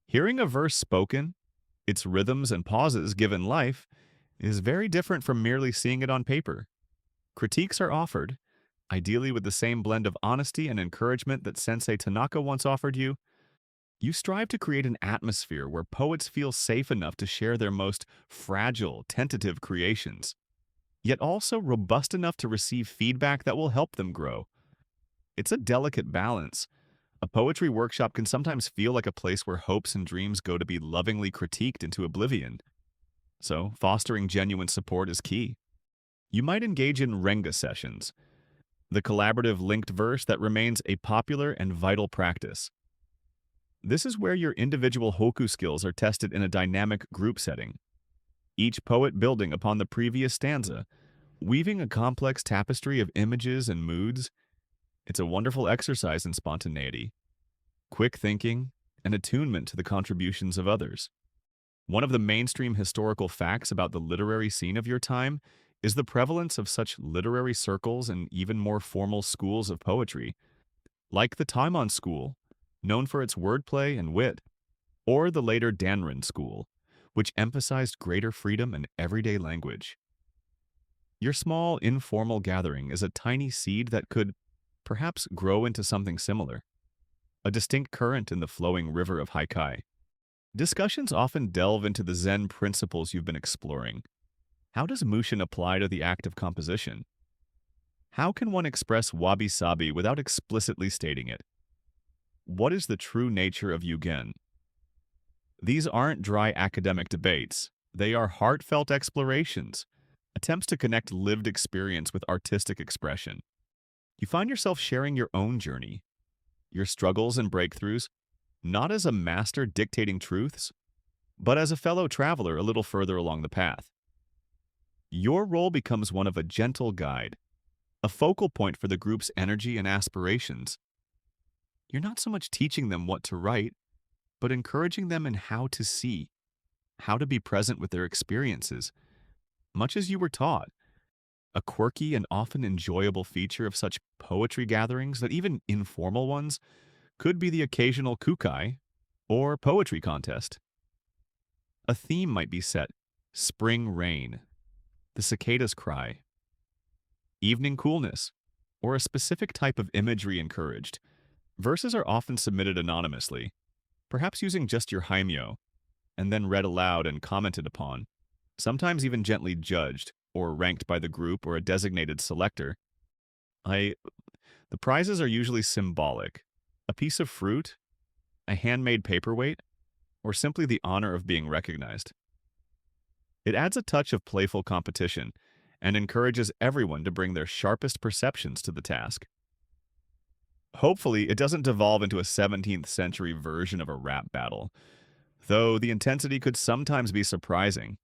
Hearing a verse spoken, its rhythms and pauses given life, is very different from merely seeing it on paper. Critiques are offered, ideally with the same blend of honesty and encouragement that Sensei Tanaka once offered you. You strive to create an atmosphere where poets feel safe enough to share their most fragile, tentative creations, yet also robust enough to receive feedback that will help them grow. It's a delicate balance. A poetry workshop can sometimes feel like a place where hopes and dreams go to be lovingly critiqued into oblivion. So, fostering genuine support is key. You might engage in renga sessions, the collaborative linked verse that remains a popular and vital practice. This is where your individual hoku skills are tested in a dynamic group setting, each poet building upon the previous stanza, weaving a complex tapestry of images and moods. It's a wonderful exercise in spontaneity, quick thinking, and attunement to the contributions of others. One of the mainstream historical facts about the literary scene of your time is the prevalence of such literary circles and even more formal schools of poetry, like the Taimon School, known for its wordplay and wit, or the later Danren School, which emphasized greater freedom and everyday language. Your small, informal gathering is a tiny seed that could perhaps grow into something similar, a distinct current in the flowing river of haikai. Discussions often delve into the Zen principles you've been exploring. How does Mushin apply to the act of composition? How can one express wabi-sabi without explicitly stating it? What is the true nature of Yugen? These aren't dry academic debates. They are heartfelt explorations, attempts to connect lived experience with artistic expression. You find yourself sharing your own journey, your struggles and breakthroughs, not as a master dictating truths, but as a fellow traveler a little further along the path. Your role becomes one of a gentle guide, a focal point for the group's energy and aspirations. You're not so much teaching them what to write, but encouraging them in how to see, how to be present with their experiences, much as you were taught. A quirky and often enjoyable feature of such poetry gatherings that even informal ones could be the occasional kukai or poetry contest. A theme might be set: spring rain, the cicadas cry, evening coolness, or a specific type of imagery encouraged. Verses are often submitted anonymously, perhaps using just your haimyo, and then read aloud and commented upon, sometimes even gently judged or ranked by the group or a designated selector. I, the prizes are usually symbolic: a piece of fruit, a handmade paperweight, or simply the honor of being recognized. It adds a touch of playful competition and encourages everyone to bring their sharpest perceptions to the task. Hopefully, it doesn't devolve into a 17th century version of a rap battle, though the intensity could sometimes be surprising.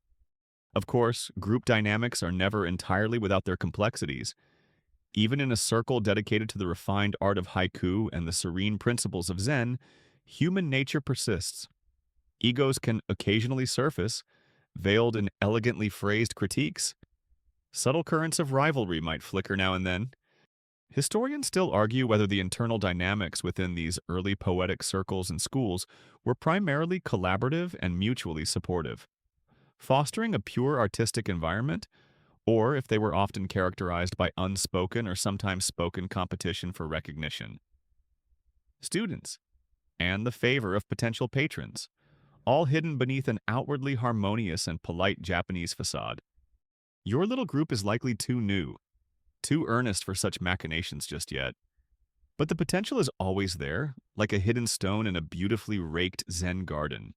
Of course, group dynamics are never entirely without their complexities. Even in a circle dedicated to the refined art of haiku and the serene principles of Zen, human nature persists. Egos can occasionally surface, veiled in elegantly phrased critiques. Subtle currents of rivalry might flicker now and then. Historians still argue whether the internal dynamics within these early poetic circles and schools were primarily collaborative and mutually supportive, fostering a pure artistic environment, or if they were often characterized by unspoken or sometimes spoken competition for recognition. Students, and the favor of potential patrons, all hidden beneath an outwardly harmonious and polite Japanese facade. Your little group is likely too new, too earnest for such machinations just yet. But the potential is always there, like a hidden stone in a beautifully raked Zen garden.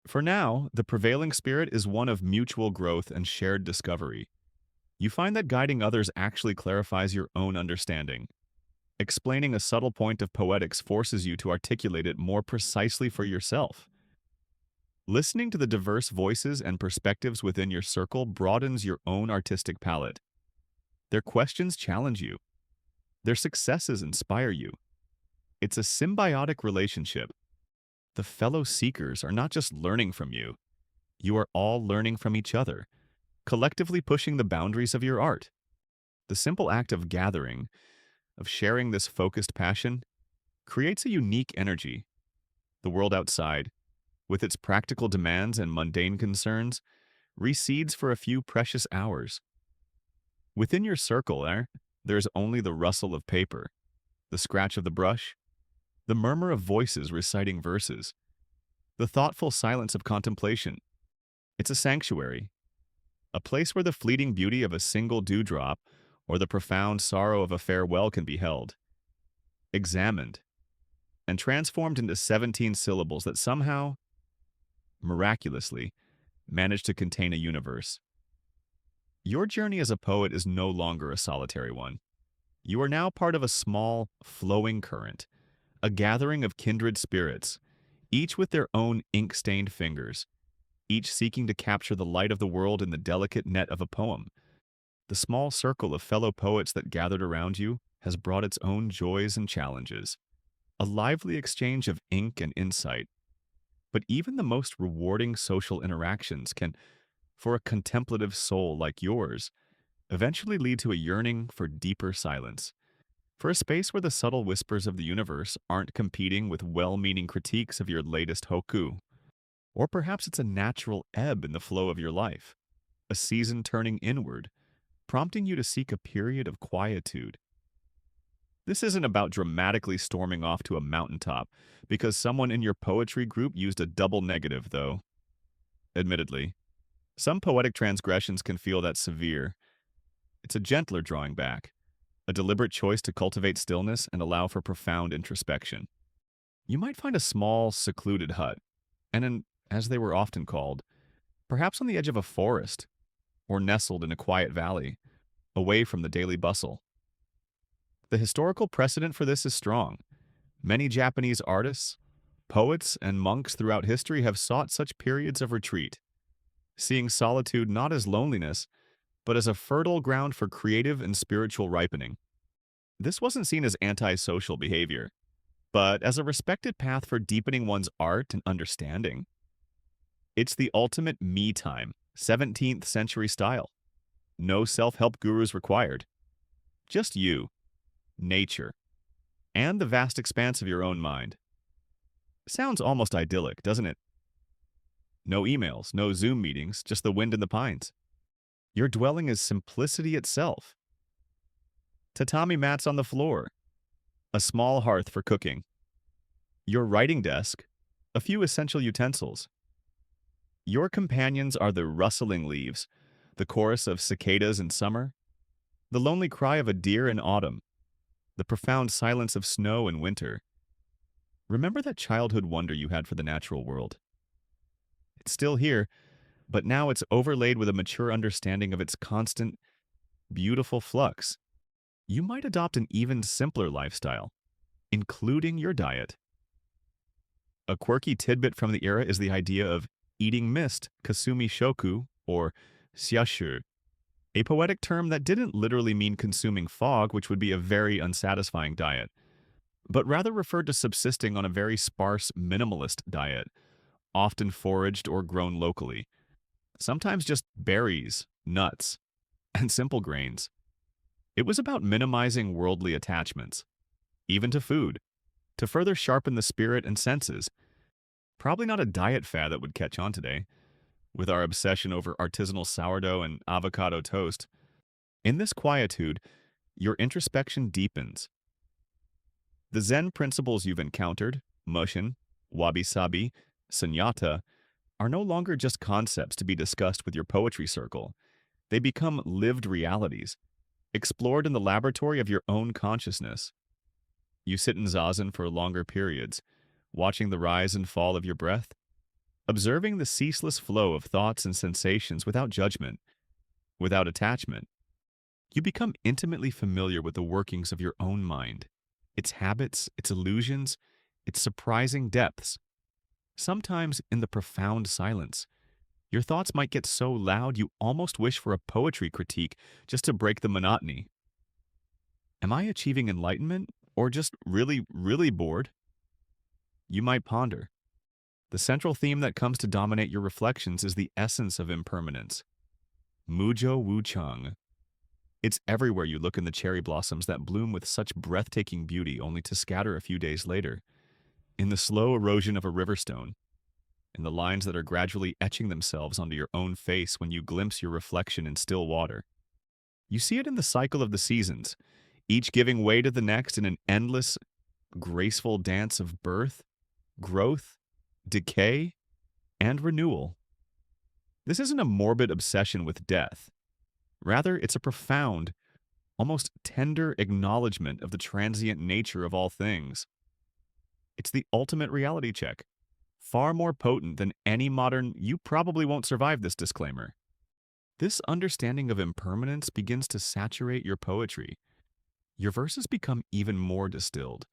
For now, the prevailing spirit is one of mutual growth and shared discovery. You find that guiding others actually clarifies your own understanding. Explaining a subtle point of poetics forces you to articulate it more precisely for yourself. Listening to the diverse voices and perspectives within your circle broadens your own artistic palette. Their questions challenge you. Their successes inspire you. It's a symbiotic relationship. The fellow seekers are not just learning from you. You are all learning from each other, collectively pushing the boundaries of your art. The simple act of gathering, of sharing this focused passion, creates a unique energy. The world outside, with its practical demands and mundane concerns, recedes for a few precious hours. Within your circle, there's only the rustle of paper, the scratch of the brush, the murmur of voices reciting verses, the thoughtful silence of contemplation. It's a sanctuary, a place where the fleeting beauty of a single dewdrop or the profound sorrow of a farewell can be held, examined, and transformed into 17 syllables that somehow, miraculously, manage to contain a universe. Your journey as a poet is no longer a solitary one. You are now part of a small, flowing current, a gathering of kindred spirits, each with their own ink-stained fingers, each seeking to capture the light of the world in the delicate net of a poem. The small circle of fellow poets that gathered around you has brought its own joys and challenges, a lively exchange of ink and insight. But even the most rewarding social interactions can, for a contemplative soul like yours, eventually lead to a yearning for deeper silence, for a space where the subtle whispers of the universe aren't competing with well-meaning critiques of your latest haiku. Or perhaps it's a natural ebb in the flow of your life, a season turning inward, prompting you to seek a period of quietude. This isn't about dramatically storming off to a mountaintop because someone in your poetry group used a double negative, though. Admittedly, some poetic transgressions can feel that severe. It's a gentler drawing back, a deliberate choice to cultivate stillness and allow for profound introspection. You might find a small, secluded hut, as they were often called, perhaps on the edge of a forest, or nestled in a quiet valley, away from the daily bustle. The historical precedent for this is strong. Many Japanese artists, poets, and monks throughout history have sought such periods of retreat, seeing solitude not as loneliness, but as a fertile ground for creative and spiritual ripening. This wasn't seen as antisocial behavior, but as a respected path for deepening one's art and understanding. It's the ultimate me time, 17th century style. No self-help gurus required. Just you, nature, and the vast expanse of your own mind. Sounds almost idyllic, doesn't it? No emails, no Zoom meetings, just the wind in the pines. Your dwelling is simplicity itself. Tatami mats on the floor, a small hearth for cooking, your writing desk, a few essential utensils. Your companions are the rustling leaves, the chorus of cicadas in summer, the lonely cry of a deer in autumn, the profound silence of snow in winter. Remember that childhood wonder you had for the natural world. It's still here, but now it's overlaid with a mature understanding of its constant, beautiful flux. You might adopt an even simpler lifestyle, including your diet. A quirky tidbit from the era is the idea of eating mist, kasumi shoku, or xiashu, a poetic term that didn't literally mean consuming fog, which would be a very unsatisfying diet, but rather referred to subsisting on a very sparse, minimalist diet, often foraged or grown locally, sometimes just berries, nuts, and simple grains. It was about minimizing worldly attachments, even to food, to further sharpen the spirit and senses. Probably not a diet fad that would catch on today, with our obsession over artisanal sourdough and avocado toast. In this quietude, your introspection deepens. The Zen principles you've encountered, mushin, wabi-sabi, sunyata, are no longer just concepts to be discussed with your poetry circle. They become lived realities, explored in the laboratory of your own consciousness. You sit in zazen for longer periods, watching the rise and fall of your breath, observing the ceaseless flow of thoughts and sensations without judgment, without attachment. You become intimately familiar with the workings of your own mind, its habits, its illusions, its surprising depths. Sometimes, in the profound silence, your thoughts might get so loud you almost wish for a poetry critique just to break the monotony. Am I achieving enlightenment, or just really, really bored? You might ponder. The central theme that comes to dominate your reflections is the essence of impermanence. Mujo Wuchang. It's everywhere you look in the cherry blossoms that bloom with such breathtaking beauty only to scatter a few days later. In the slow erosion of a river stone. In the lines that are gradually etching themselves onto your own face when you glimpse your reflection in still water. You see it in the cycle of the seasons, each giving way to the next in an endless, graceful dance of birth, growth, decay, and renewal. This isn't a morbid obsession with death. Rather, it's a profound, almost tender acknowledgement of the transient nature of all things. It's the ultimate reality check, far more potent than any modern "you probably won't survive this" disclaimer. This understanding of impermanence begins to saturate your poetry. Your verses become even more distilled,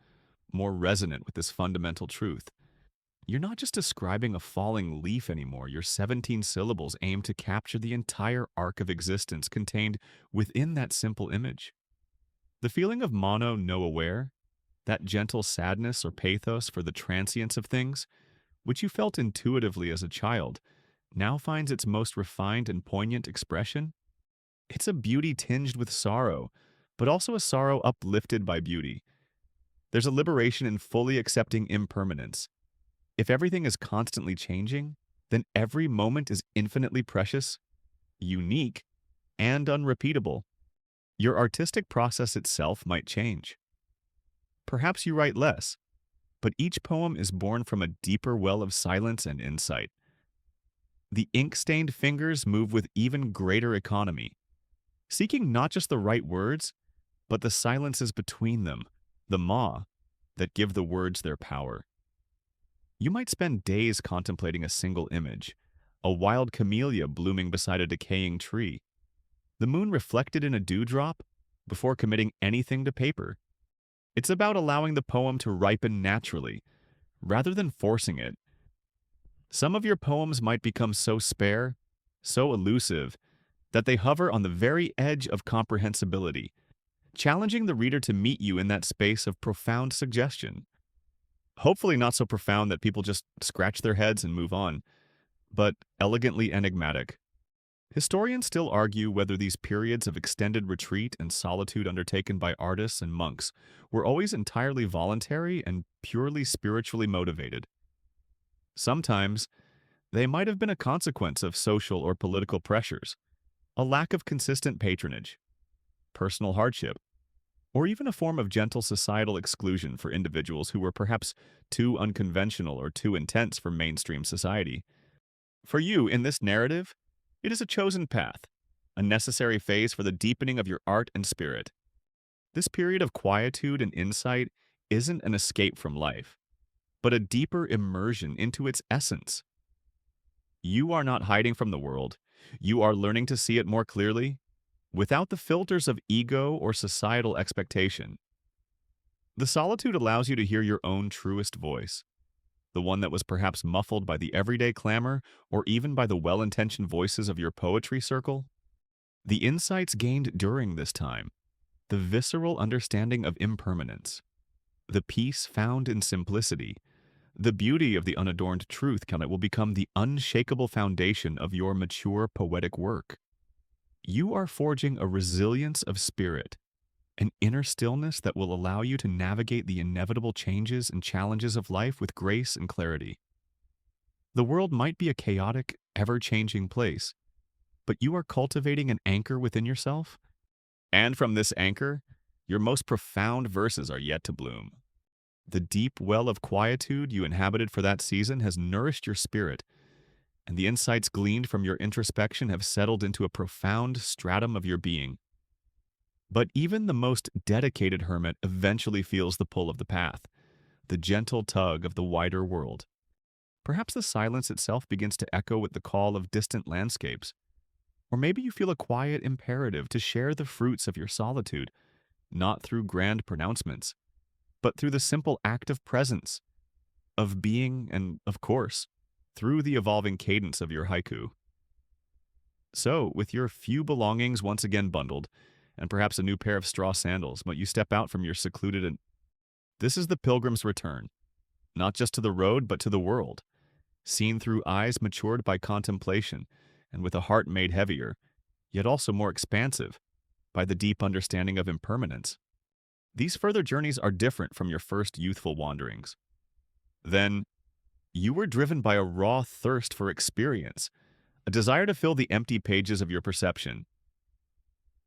more resonant with this fundamental truth. You're not just describing a falling leaf anymore. Your 17 syllables aim to capture the entire arc of existence contained within that simple image. The feeling of mono no aware, that gentle sadness or pathos for the transience of things, which you felt intuitively as a child, now finds its most refined and poignant expression. It's a beauty tinged with sorrow, but also a sorrow uplifted by beauty. There's a liberation in fully accepting impermanence. If everything is constantly changing, then every moment is infinitely precious, unique, and unrepeatable. Your artistic process itself might change. Perhaps you write less, but each poem is born from a deeper well of silence and insight. The ink-stained fingers move with even greater economy, seeking not just the right words, but the silences between them, the ma, that give the words their power. You might spend days contemplating a single image, a wild camellia blooming beside a decaying tree, the moon reflected in a dewdrop, before committing anything to paper. It's about allowing the poem to ripen naturally, rather than forcing it. Some of your poems might become so spare, so elusive, that they hover on the very edge of comprehensibility, challenging the reader to meet you in that space of profound suggestion. Hopefully not so profound that people just scratch their heads and move on, but elegantly enigmatic. Historians still argue whether these periods of extended retreat and solitude undertaken by artists and monks were always entirely voluntary and purely spiritually motivated. Sometimes, they might have been a consequence of social or political pressures, a lack of consistent patronage, personal hardship, or even a form of gentle societal exclusion for individuals who were perhaps too unconventional or too intense for mainstream society. For you, in this narrative, it is a chosen path, a necessary phase for the deepening of your art and spirit. This period of quietude and insight isn't an escape from life, but a deeper immersion into its essence. You are not hiding from the world. You are learning to see it more clearly, without the filters of ego or societal expectation. The solitude allows you to hear your own truest voice, the one that was perhaps muffled by the everyday clamor or even by the well-intentioned voices of your poetry circle. The insights gained during this time, the visceral understanding of impermanence, the peace found in simplicity, the beauty of the unadorned truth will become the unshakable foundation of your mature poetic work. You are forging a resilience of spirit, an inner stillness that will allow you to navigate the inevitable changes and challenges of life with grace and clarity. The world might be a chaotic, ever-changing place, but you are cultivating an anchor within yourself. And from this anchor, your most profound verses are yet to bloom. The deep well of quietude you inhabited for that season has nourished your spirit, and the insights gleaned from your introspection have settled into a profound stratum of your being. But even the most dedicated hermit eventually feels the pull of the path, the gentle tug of the wider world. Perhaps the silence itself begins to echo with the call of distant landscapes. Or maybe you feel a quiet imperative to share the fruits of your solitude, not through grand pronouncements, but through the simple act of presence, of being, and, of course, through the evolving cadence of your haiku. So, with your few belongings once again bundled, and perhaps a new pair of straw sandals, but you step out from your secluded and this is the pilgrim's return, not just to the road, but to the world, seen through eyes matured by contemplation, and with a heart made heavier, yet also more expansive, by the deep understanding of impermanence. These further journeys are different from your first youthful wanderings. Then, you were driven by a raw thirst for experience, a desire to fill the empty pages of your perception.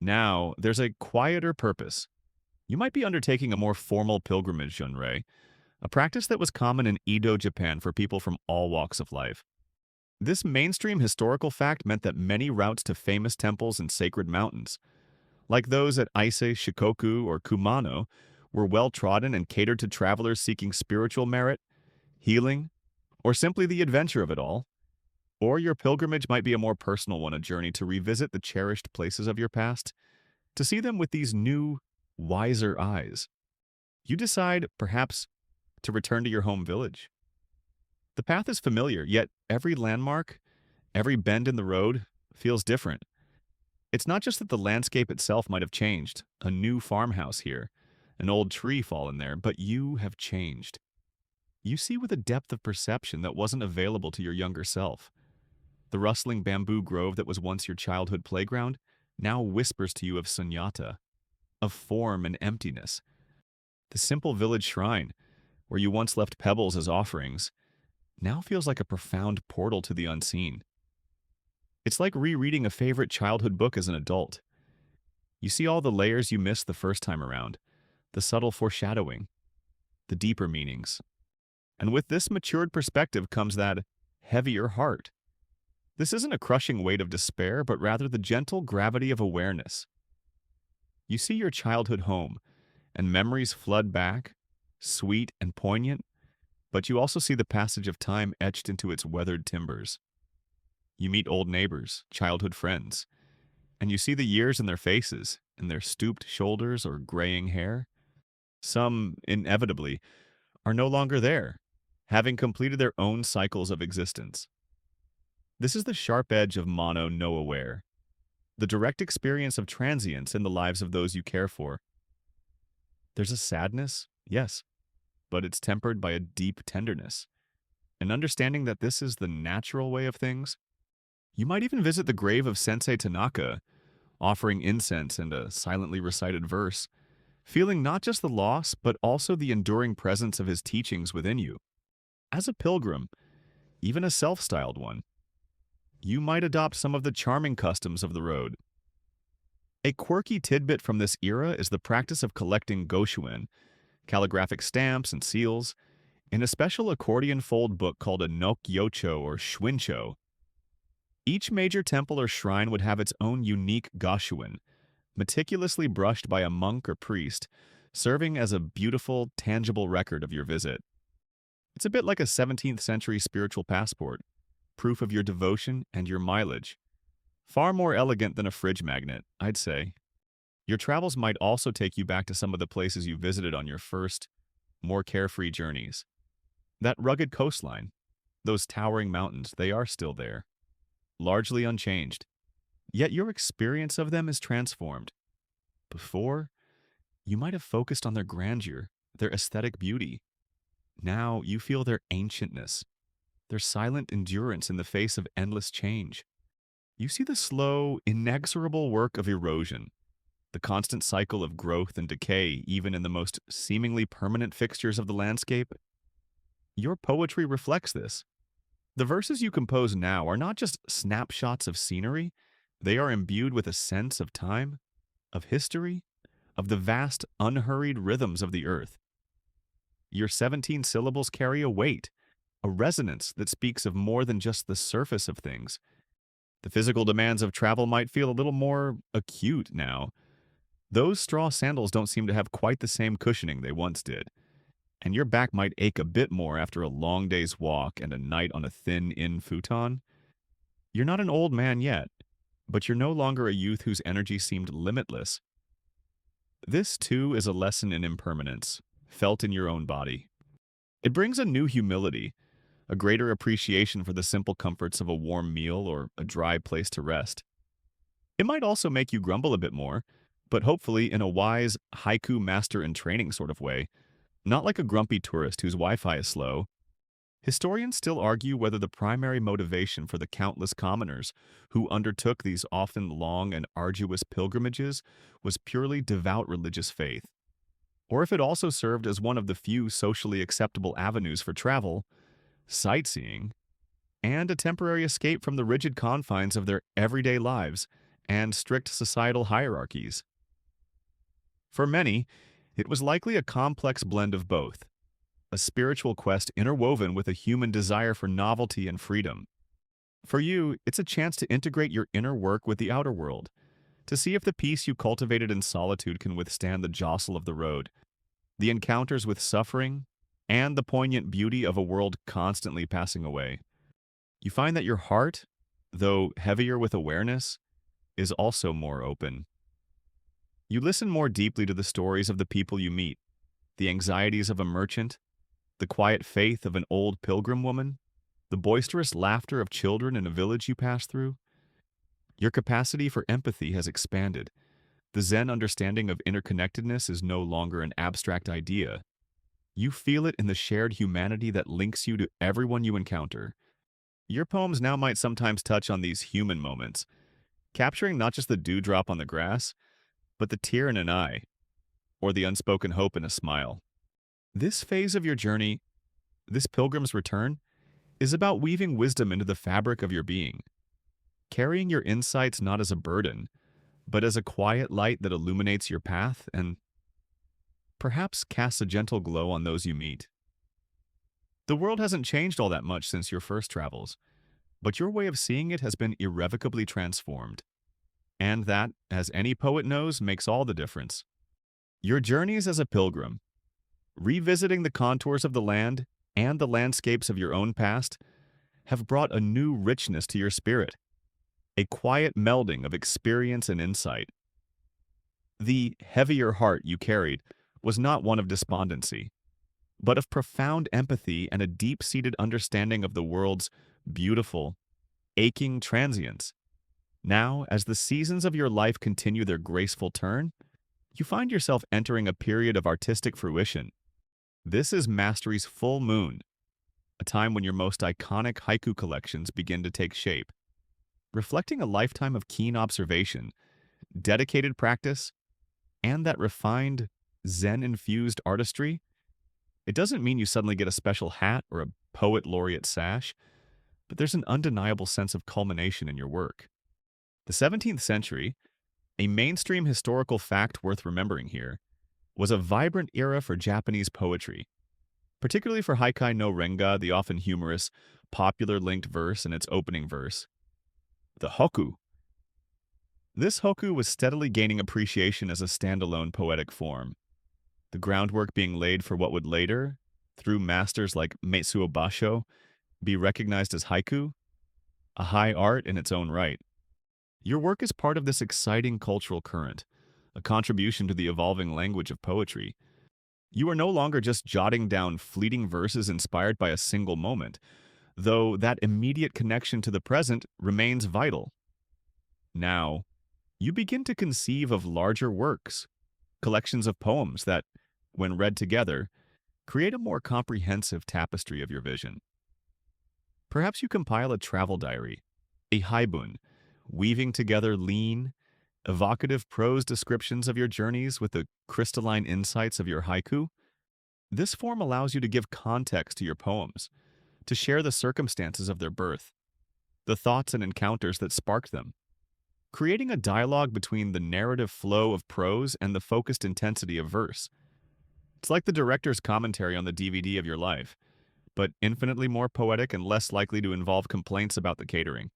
Now, there's a quieter purpose. You might be undertaking a more formal pilgrimage, Junrei, a practice that was common in Edo, Japan for people from all walks of life. This mainstream historical fact meant that many routes to famous temples and sacred mountains, like those at Ise, Shikoku, or Kumano, were well-trodden and catered to travelers seeking spiritual merit, healing, or simply the adventure of it all. Or your pilgrimage might be a more personal one, a journey to revisit the cherished places of your past, to see them with these new, wiser eyes. You decide, perhaps, to return to your home village. The path is familiar, yet every landmark, every bend in the road, feels different. It's not just that the landscape itself might have changed, a new farmhouse here, an old tree fallen there, but you have changed. You see with a depth of perception that wasn't available to your younger self. The rustling bamboo grove that was once your childhood playground now whispers to you of sunyata, of form and emptiness. The simple village shrine, where you once left pebbles as offerings, now feels like a profound portal to the unseen. It's like rereading a favorite childhood book as an adult. You see all the layers you missed the first time around, the subtle foreshadowing, the deeper meanings. And with this matured perspective comes that heavier heart. This isn't a crushing weight of despair, but rather the gentle gravity of awareness. You see your childhood home, and memories flood back, sweet and poignant, but you also see the passage of time etched into its weathered timbers. You meet old neighbors, childhood friends, and you see the years in their faces, in their stooped shoulders or graying hair. Some, inevitably, are no longer there, having completed their own cycles of existence. This is the sharp edge of mono no aware, the direct experience of transience in the lives of those you care for. There's a sadness, yes, but it's tempered by a deep tenderness, an understanding that this is the natural way of things. You might even visit the grave of Sensei Tanaka, offering incense and a silently recited verse, feeling not just the loss, but also the enduring presence of his teachings within you. As a pilgrim, even a self-styled one, you might adopt some of the charming customs of the road. A quirky tidbit from this era is the practice of collecting goshuin, calligraphic stamps and seals, in a special accordion fold book called a nokyocho or shwincho. Each major temple or shrine would have its own unique goshuin, meticulously brushed by a monk or priest, serving as a beautiful, tangible record of your visit. It's a bit like a 17th century spiritual passport, proof of your devotion and your mileage. Far more elegant than a fridge magnet, I'd say. Your travels might also take you back to some of the places you visited on your first, more carefree journeys. That rugged coastline, those towering mountains, they are still there, largely unchanged. Yet your experience of them is transformed. Before, you might have focused on their grandeur, their aesthetic beauty. Now you feel their ancientness, their silent endurance in the face of endless change. You see the slow, inexorable work of erosion, the constant cycle of growth and decay even in the most seemingly permanent fixtures of the landscape. Your poetry reflects this. The verses you compose now are not just snapshots of scenery, they are imbued with a sense of time, of history, of the vast, unhurried rhythms of the earth. Your 17 syllables carry a weight, a resonance that speaks of more than just the surface of things. The physical demands of travel might feel a little more acute now. Those straw sandals don't seem to have quite the same cushioning they once did, and your back might ache a bit more after a long day's walk and a night on a thin inn futon. You're not an old man yet, but you're no longer a youth whose energy seemed limitless. This, too, is a lesson in impermanence, felt in your own body. It brings a new humility, a greater appreciation for the simple comforts of a warm meal or a dry place to rest. It might also make you grumble a bit more, but hopefully in a wise haiku master in training sort of way, not like a grumpy tourist whose Wi-Fi is slow. Historians still argue whether the primary motivation for the countless commoners who undertook these often long and arduous pilgrimages was purely devout religious faith, or if it also served as one of the few socially acceptable avenues for travel, sightseeing, and a temporary escape from the rigid confines of their everyday lives and strict societal hierarchies. For many, it was likely a complex blend of both, a spiritual quest interwoven with a human desire for novelty and freedom. For you, it's a chance to integrate your inner work with the outer world, to see if the peace you cultivated in solitude can withstand the jostle of the road, the encounters with suffering, and the poignant beauty of a world constantly passing away. You find that your heart, though heavier with awareness, is also more open. You listen more deeply to the stories of the people you meet, the anxieties of a merchant, the quiet faith of an old pilgrim woman, the boisterous laughter of children in a village you pass through. Your capacity for empathy has expanded. The Zen understanding of interconnectedness is no longer an abstract idea. You feel it in the shared humanity that links you to everyone you encounter. Your poems now might sometimes touch on these human moments, capturing not just the dewdrop on the grass, but the tear in an eye, or the unspoken hope in a smile. This phase of your journey, this pilgrim's return, is about weaving wisdom into the fabric of your being, carrying your insights not as a burden, but as a quiet light that illuminates your path and perhaps casts a gentle glow on those you meet. The world hasn't changed all that much since your first travels, but your way of seeing it has been irrevocably transformed. And that, as any poet knows, makes all the difference. Your journeys as a pilgrim, revisiting the contours of the land and the landscapes of your own past, have brought a new richness to your spirit, a quiet melding of experience and insight. The heavier heart you carried was not one of despondency, but of profound empathy and a deep-seated understanding of the world's beautiful, aching transience. Now, as the seasons of your life continue their graceful turn, you find yourself entering a period of artistic fruition. This is mastery's full moon, a time when your most iconic haiku collections begin to take shape. reflecting a lifetime of keen observation, dedicated practice, and that refined, Zen-infused artistry. It doesn't mean you suddenly get a special hat or a poet laureate sash, but there's an undeniable sense of culmination in your work. The 17th century, a mainstream historical fact worth remembering here, was a vibrant era for Japanese poetry, particularly for Haiku no Renga, the often humorous, popular linked verse in its opening verse. The hokku. This hokku was steadily gaining appreciation as a standalone poetic form, the groundwork being laid for what would later, through masters like Metsuo Basho, be recognized as haiku, a high art in its own right. Your work is part of this exciting cultural current, a contribution to the evolving language of poetry. You are no longer just jotting down fleeting verses inspired by a single moment, though that immediate connection to the present remains vital. Now, you begin to conceive of larger works, collections of poems that, when read together, create a more comprehensive tapestry of your vision. Perhaps you compile a travel diary, a haibun, weaving together lean, evocative prose descriptions of your journeys with the crystalline insights of your haiku. This form allows you to give context to your poems, to share the circumstances of their birth, the thoughts and encounters that sparked them, creating a dialogue between the narrative flow of prose and the focused intensity of verse. It's like the director's commentary on the DVD of your life, but infinitely more poetic and less likely to involve complaints about the catering.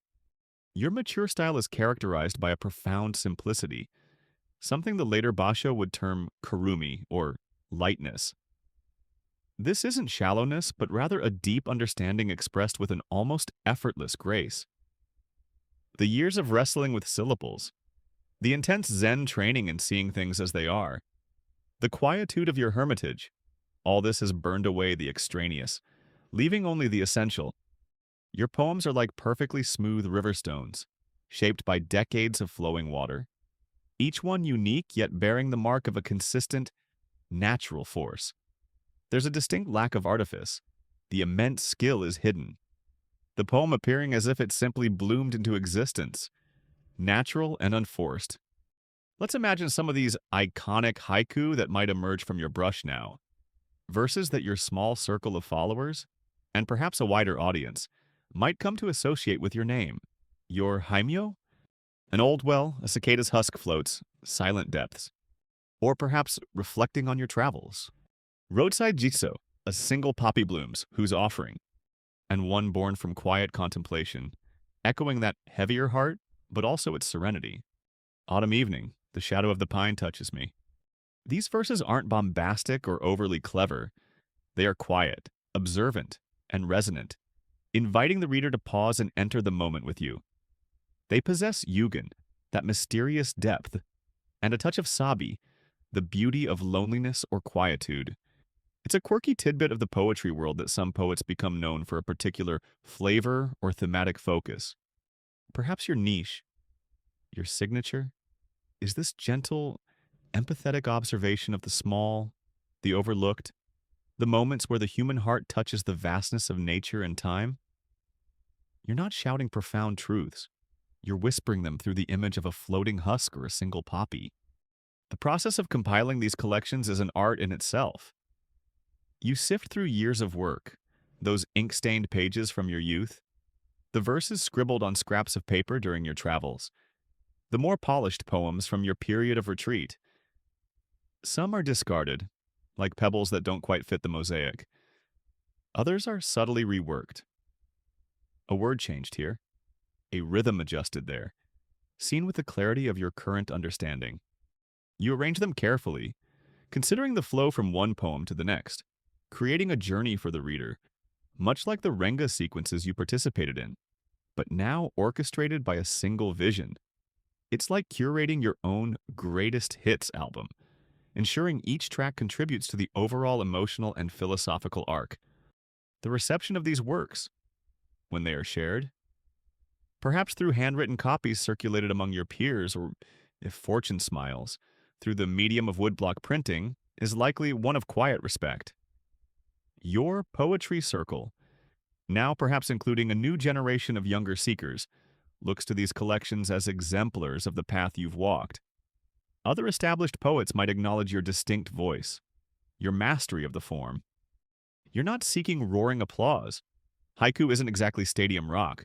Your mature style is characterized by a profound simplicity, something the later Basho would term karumi, or lightness. This isn't shallowness, but rather a deep understanding expressed with an almost effortless grace. The years of wrestling with syllables, the intense Zen training in seeing things as they are, the quietude of your hermitage, all this has burned away the extraneous, leaving only the essential. Your poems are like perfectly smooth riverstones, shaped by decades of flowing water, each one unique yet bearing the mark of a consistent, natural force. There's a distinct lack of artifice. The immense skill is hidden, the poem appearing as if it simply bloomed into existence, natural and unforced. Let's imagine some of these iconic haiku that might emerge from your brush now. Verses that your small circle of followers, and perhaps a wider audience, might come to associate with your name. Your haimyo? An old well, a cicada's husk floats, silent depths. Or perhaps reflecting on your travels. Roadside jitsu, a single poppy blooms, whose offering, and one born from quiet contemplation, echoing that heavier heart, but also its serenity. Autumn evening, the shadow of the pine touches me. These verses aren't bombastic or overly clever. They are quiet, observant, and resonant, inviting the reader to pause and enter the moment with you. They possess yugen, that mysterious depth, and a touch of sabi, the beauty of loneliness or quietude. It's a quirky tidbit of the poetry world that some poets become known for a particular flavor or thematic focus. Perhaps your niche, your signature, is this gentle, empathetic observation of the small, the overlooked, the moments where the human heart touches the vastness of nature and time. You're not shouting profound truths. You're whispering them through the image of a floating husk or a single poppy. The process of compiling these collections is an art in itself. You sift through years of work, those ink-stained pages from your youth, the verses scribbled on scraps of paper during your travels, the more polished poems from your period of retreat. Some are discarded, like pebbles that don't quite fit the mosaic. Others are subtly reworked. A word changed here, a rhythm adjusted there, seen with the clarity of your current understanding. You arrange them carefully, considering the flow from one poem to the next, creating a journey for the reader, much like the Renga sequences you participated in, but now orchestrated by a single vision. It's like curating your own greatest hits album, ensuring each track contributes to the overall emotional and philosophical arc. The reception of these works, when they are shared, perhaps through handwritten copies circulated among your peers, or, if fortune smiles, through the medium of woodblock printing, is likely one of quiet respect. Your poetry circle, now perhaps including a new generation of younger seekers, looks to these collections as exemplars of the path you've walked. Other established poets might acknowledge your distinct voice, your mastery of the form. You're not seeking roaring applause. Haiku isn't exactly stadium rock,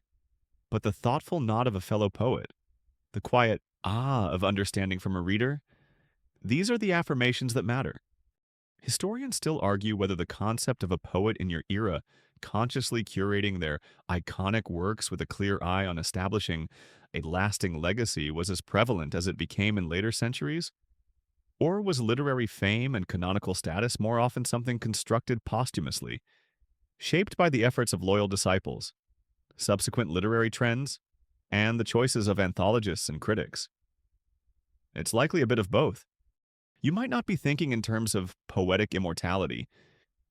but the thoughtful nod of a fellow poet, the quiet ah of understanding from a reader, these are the affirmations that matter. Historians still argue whether the concept of a poet in your era consciously curating their iconic works with a clear eye on establishing a lasting legacy was as prevalent as it became in later centuries, or was literary fame and canonical status more often something constructed posthumously, shaped by the efforts of loyal disciples, subsequent literary trends, and the choices of anthologists and critics? It's likely a bit of both. You might not be thinking in terms of poetic immortality.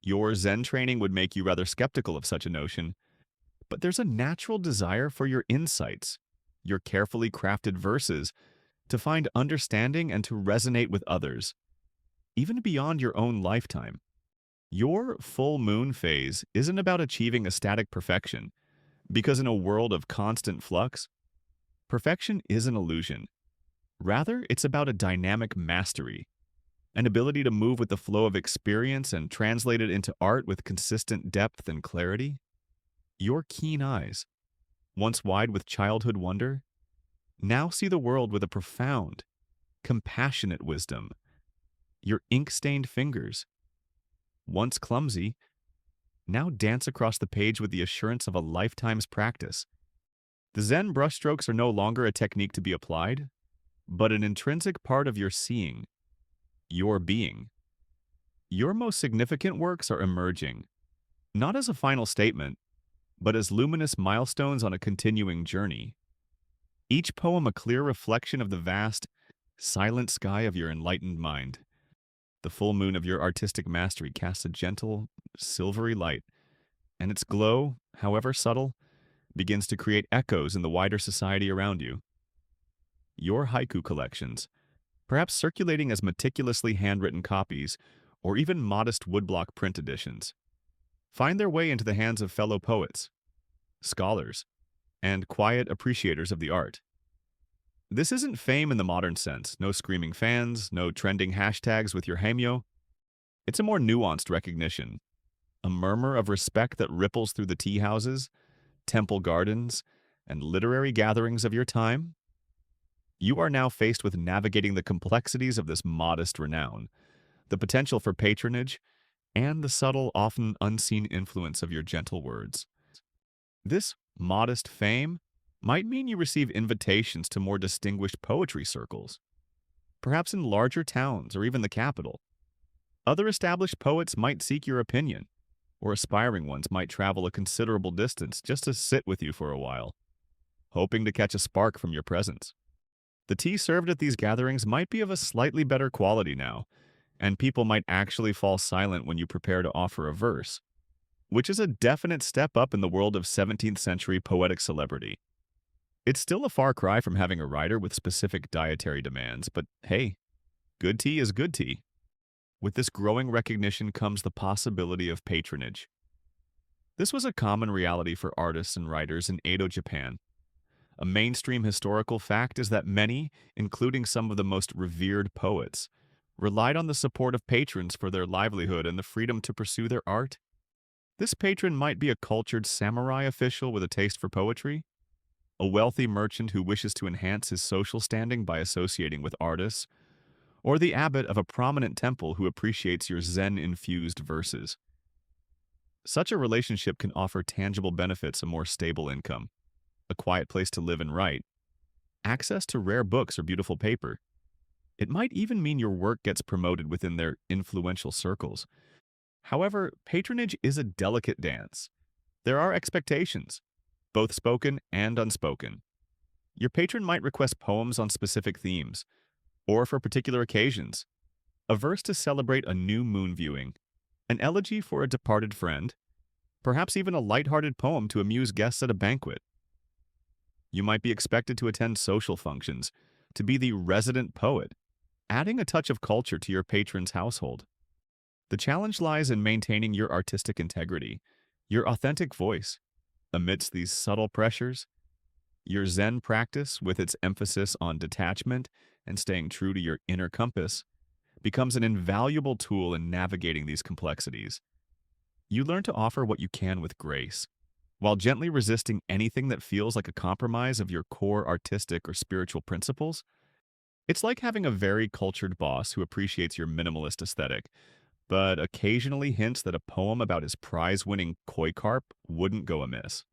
Your Zen training would make you rather skeptical of such a notion, but there's a natural desire for your insights, your carefully crafted verses, to find understanding and to resonate with others, even beyond your own lifetime. Your full moon phase isn't about achieving a static perfection, because in a world of constant flux, perfection is an illusion. Rather, it's about a dynamic mastery, an ability to move with the flow of experience and translate it into art with consistent depth and clarity. Your keen eyes, once wide with childhood wonder, now see the world with a profound, compassionate wisdom. Your ink-stained fingers, once clumsy, now dance across the page with the assurance of a lifetime's practice. The Zen brushstrokes are no longer a technique to be applied, but an intrinsic part of your seeing, your being. Your most significant works are emerging, not as a final statement, but as luminous milestones on a continuing journey. Each poem a clear reflection of the vast, silent sky of your enlightened mind. The full moon of your artistic mastery casts a gentle, silvery light, and its glow, however subtle, begins to create echoes in the wider society around you. Your haiku collections, perhaps circulating as meticulously handwritten copies or even modest woodblock print editions, find their way into the hands of fellow poets, scholars, and quiet appreciators of the art. This isn't fame in the modern sense, no screaming fans, no trending hashtags with your haimyo. It's a more nuanced recognition, a murmur of respect that ripples through the tea houses, temple gardens, and literary gatherings of your time. You are now faced with navigating the complexities of this modest renown, the potential for patronage, and the subtle, often unseen influence of your gentle words. This modest fame might mean you receive invitations to more distinguished poetry circles, perhaps in larger towns or even the capital. Other established poets might seek your opinion, or aspiring ones might travel a considerable distance just to sit with you for a while, hoping to catch a spark from your presence. The tea served at these gatherings might be of a slightly better quality now, and people might actually fall silent when you prepare to offer a verse, which is a definite step up in the world of 17th century poetic celebrity. It's still a far cry from having a writer with specific dietary demands, but hey, good tea is good tea. With this growing recognition comes the possibility of patronage. This was a common reality for artists and writers in Edo, Japan. A mainstream historical fact is that many, including some of the most revered poets, relied on the support of patrons for their livelihood and the freedom to pursue their art. This patron might be a cultured samurai official with a taste for poetry, a wealthy merchant who wishes to enhance his social standing by associating with artists, or the abbot of a prominent temple who appreciates your Zen-infused verses. Such a relationship can offer tangible benefits: a more stable income, a quiet place to live and write, access to rare books or beautiful paper. It might even mean your work gets promoted within their influential circles. However, patronage is a delicate dance. There are expectations, both spoken and unspoken. Your patron might request poems on specific themes, or for particular occasions, a verse to celebrate a new moon viewing, an elegy for a departed friend, perhaps even a light-hearted poem to amuse guests at a banquet. You might be expected to attend social functions, to be the resident poet, adding a touch of culture to your patron's household. The challenge lies in maintaining your artistic integrity, your authentic voice, amidst these subtle pressures. Your Zen practice, with its emphasis on detachment and staying true to your inner compass, becomes an invaluable tool in navigating these complexities. You learn to offer what you can with grace, while gently resisting anything that feels like a compromise of your core artistic or spiritual principles. It's like having a very cultured boss who appreciates your minimalist aesthetic, but occasionally hints that a poem about his prize-winning koi carp wouldn't go amiss.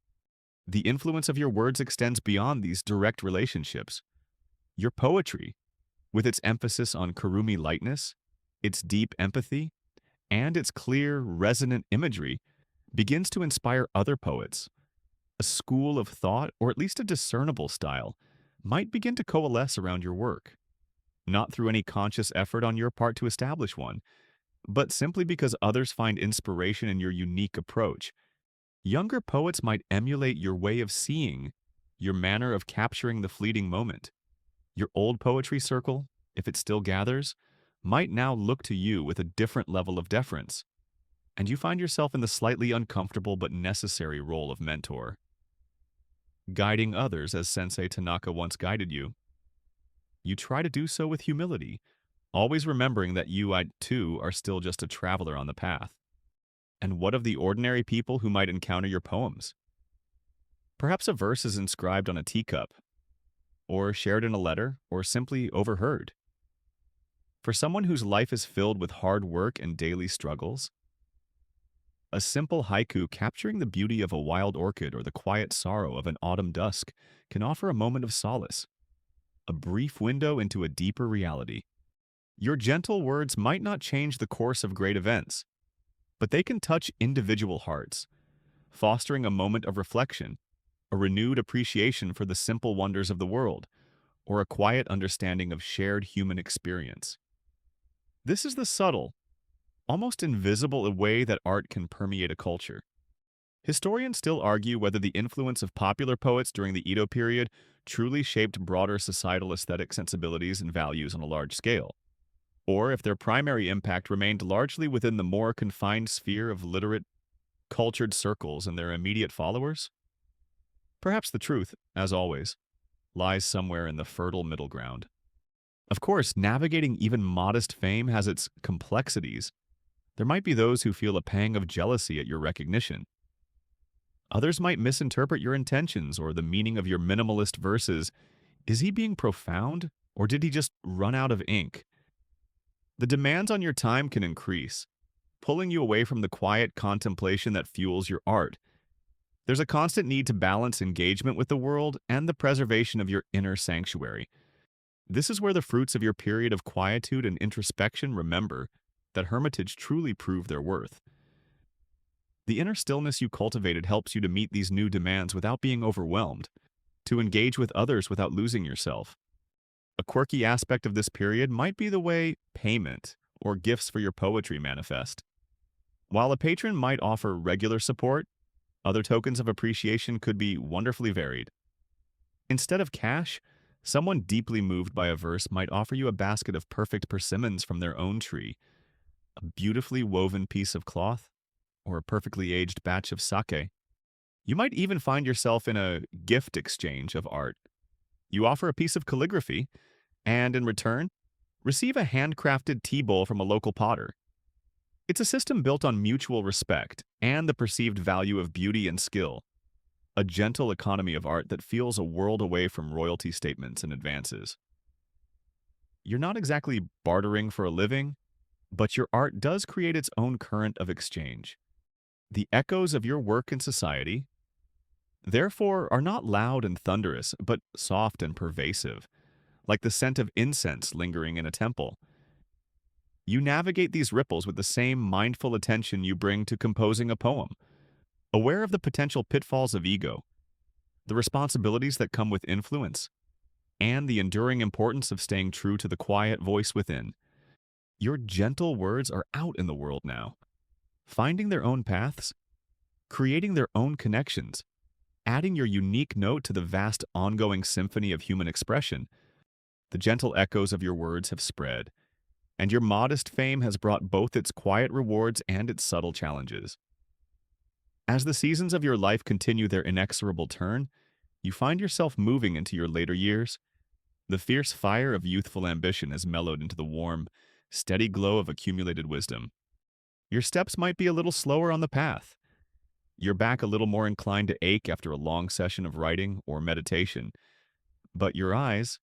The influence of your words extends beyond these direct relationships. Your poetry, with its emphasis on Kurumi lightness, its deep empathy, and its clear, resonant imagery, begins to inspire other poets. A school of thought, or at least a discernible style, might begin to coalesce around your work, not through any conscious effort on your part to establish one, but simply because others find inspiration in your unique approach. Younger poets might emulate your way of seeing, your manner of capturing the fleeting moment. Your old poetry circle, if it still gathers, might now look to you with a different level of deference, and you find yourself in the slightly uncomfortable but necessary role of mentor, guiding others as Sensei Tanaka once guided you. You try to do so with humility, always remembering that you, too, are still just a traveler on the path. And what of the ordinary people who might encounter your poems? Perhaps a verse is inscribed on a teacup, or shared in a letter, or simply overheard. For someone whose life is filled with hard work and daily struggles, a simple haiku capturing the beauty of a wild orchid or the quiet sorrow of an autumn dusk can offer a moment of solace, a brief window into a deeper reality. Your gentle words might not change the course of great events, but they can touch individual hearts, fostering a moment of reflection, a renewed appreciation for the simple wonders of the world, or a quiet understanding of shared human experience. This is the subtle, almost invisible way that art can permeate a culture. Historians still argue whether the influence of popular poets during the Edo period truly shaped broader societal aesthetic sensibilities and values on a large scale, or if their primary impact remained largely within the more confined sphere of literate, cultured circles and their immediate followers. Perhaps the truth, as always, lies somewhere in the fertile middle ground. Of course, navigating even modest fame has its complexities. There might be those who feel a pang of jealousy at your recognition. Others might misinterpret your intentions or the meaning of your minimalist verses. Is he being profound, or did he just run out of ink? The demands on your time can increase, pulling you away from the quiet contemplation that fuels your art. There's a constant need to balance engagement with the world and the preservation of your inner sanctuary. This is where the fruits of your period of quietude and introspection remember that hermitage truly prove their worth. The inner stillness you cultivated helps you to meet these new demands without being overwhelmed, to engage with others without losing yourself. A quirky aspect of this period might be the way payment or gifts for your poetry manifest. While a patron might offer regular support, other tokens of appreciation could be wonderfully varied. Instead of cash, someone deeply moved by a verse might offer you a basket of perfect persimmons from their own tree, a beautifully woven piece of cloth, or a perfectly aged batch of sake. You might even find yourself in a gift exchange of art. You offer a piece of calligraphy, and in return, receive a handcrafted tea bowl from a local potter. It's a system built on mutual respect and the perceived value of beauty and skill, a gentle economy of art that feels a world away from royalty statements and advances. You're not exactly bartering for a living, but your art does create its own current of exchange. The echoes of your work in society, therefore, are not loud and thunderous, but soft and pervasive, like the scent of incense lingering in a temple. You navigate these ripples with the same mindful attention you bring to composing a poem, aware of the potential pitfalls of ego, the responsibilities that come with influence, and the enduring importance of staying true to the quiet voice within. Your gentle words are out in the world now, finding their own paths, creating their own connections, adding your unique note to the vast ongoing symphony of human expression. The gentle echoes of your words have spread, and your modest fame has brought both its quiet rewards and its subtle challenges. As the seasons of your life continue their inexorable turn, You find yourself moving into your later years. The fierce fire of youthful ambition has mellowed into the warm, steady glow of accumulated wisdom. Your steps might be a little slower on the path, your back a little more inclined to ache after a long session of writing or meditation, but your eyes,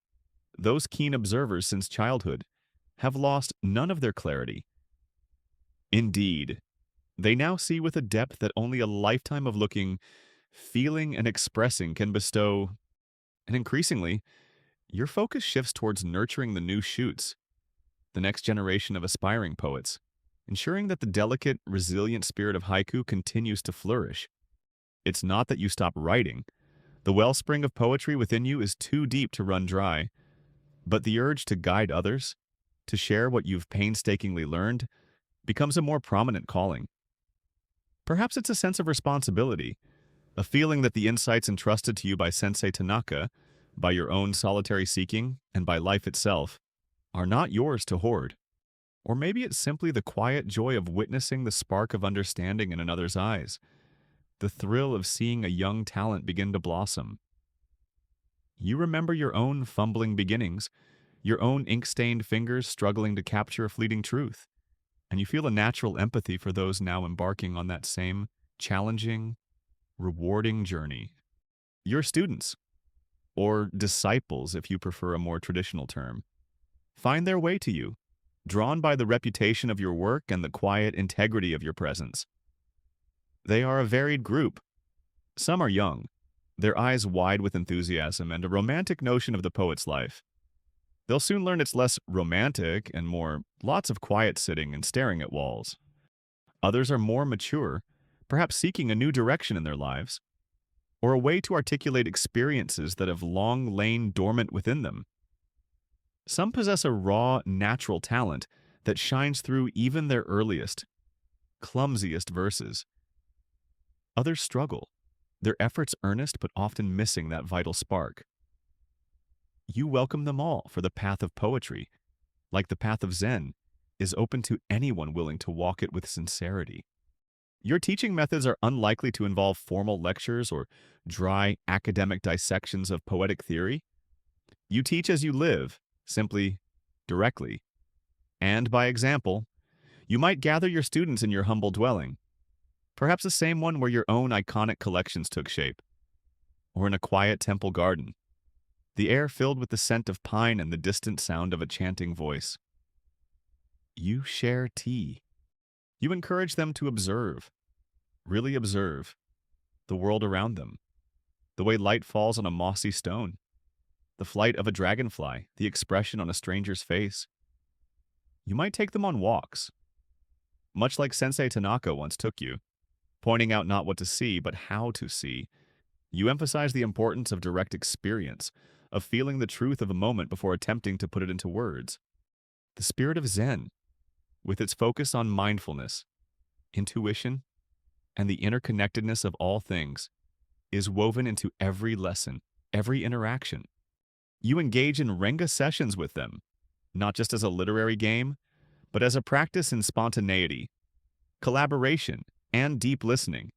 those keen observers since childhood, have lost none of their clarity. Indeed, they now see with a depth that only a lifetime of looking, feeling, and expressing can bestow, and increasingly, your focus shifts towards nurturing the new shoots, the next generation of aspiring poets, ensuring that the delicate, resilient spirit of haiku continues to flourish. It's not that you stop writing. The wellspring of poetry within you is too deep to run dry, but the urge to guide others, to share what you've painstakingly learned, becomes a more prominent calling. Perhaps it's a sense of responsibility, a feeling that the insights entrusted to you by Sensei Tanaka, by your own solitary seeking, and by life itself, are not yours to hoard. Or maybe it's simply the quiet joy of witnessing the spark of understanding in another's eyes, the thrill of seeing a young talent begin to blossom. You remember your own fumbling beginnings, your own ink-stained fingers struggling to capture a fleeting truth, and you feel a natural empathy for those now embarking on that same challenging, rewarding journey. Your students, or disciples if you prefer a more traditional term, find their way to you, drawn by the reputation of your work and the quiet integrity of your presence. They are a varied group. Some are young, their eyes wide with enthusiasm and a romantic notion of the poet's life. They'll soon learn it's less romantic and more lots of quiet sitting and staring at walls. Others are more mature, perhaps seeking a new direction in their lives, or a way to articulate experiences that have long lain dormant within them. Some possess a raw, natural talent that shines through even their earliest, clumsiest verses. Others struggle, their efforts earnest but often missing that vital spark. You welcome them all, for the path of poetry, like the path of Zen, is open to anyone willing to walk it with sincerity. Your teaching methods are unlikely to involve formal lectures or dry academic dissections of poetic theory. You teach as you live, simply, directly. And by example, you might gather your students in your humble dwelling, perhaps the same one where your own iconic collections took shape, or in a quiet temple garden, the air filled with the scent of pine and the distant sound of a chanting voice. You share tea. You encourage them to observe, really observe, the world around them, the way light falls on a mossy stone, the flight of a dragonfly, the expression on a stranger's face. You might take them on walks, much like Sensei Tanaka once took you, pointing out not what to see, but how to see. You emphasize the importance of direct experience, of feeling the truth of a moment before attempting to put it into words. The spirit of Zen, with its focus on mindfulness, intuition, and the interconnectedness of all things, is woven into every lesson, every interaction. You engage in Renga sessions with them, not just as a literary game, but as a practice in spontaneity, collaboration, and deep listening.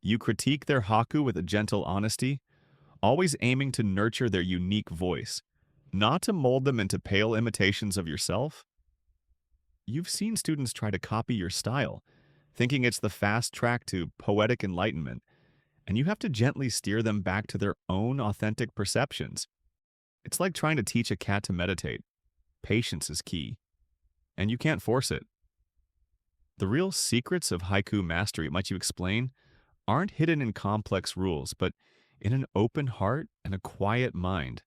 You critique their haiku with a gentle honesty, always aiming to nurture their unique voice, not to mold them into pale imitations of yourself. You've seen students try to copy your style, thinking it's the fast track to poetic enlightenment, and you have to gently steer them back to their own authentic perceptions. It's like trying to teach a cat to meditate. Patience is key, and you can't force it. The real secrets of haiku mastery, might you explain, aren't hidden in complex rules, but in an open heart and a quiet mind.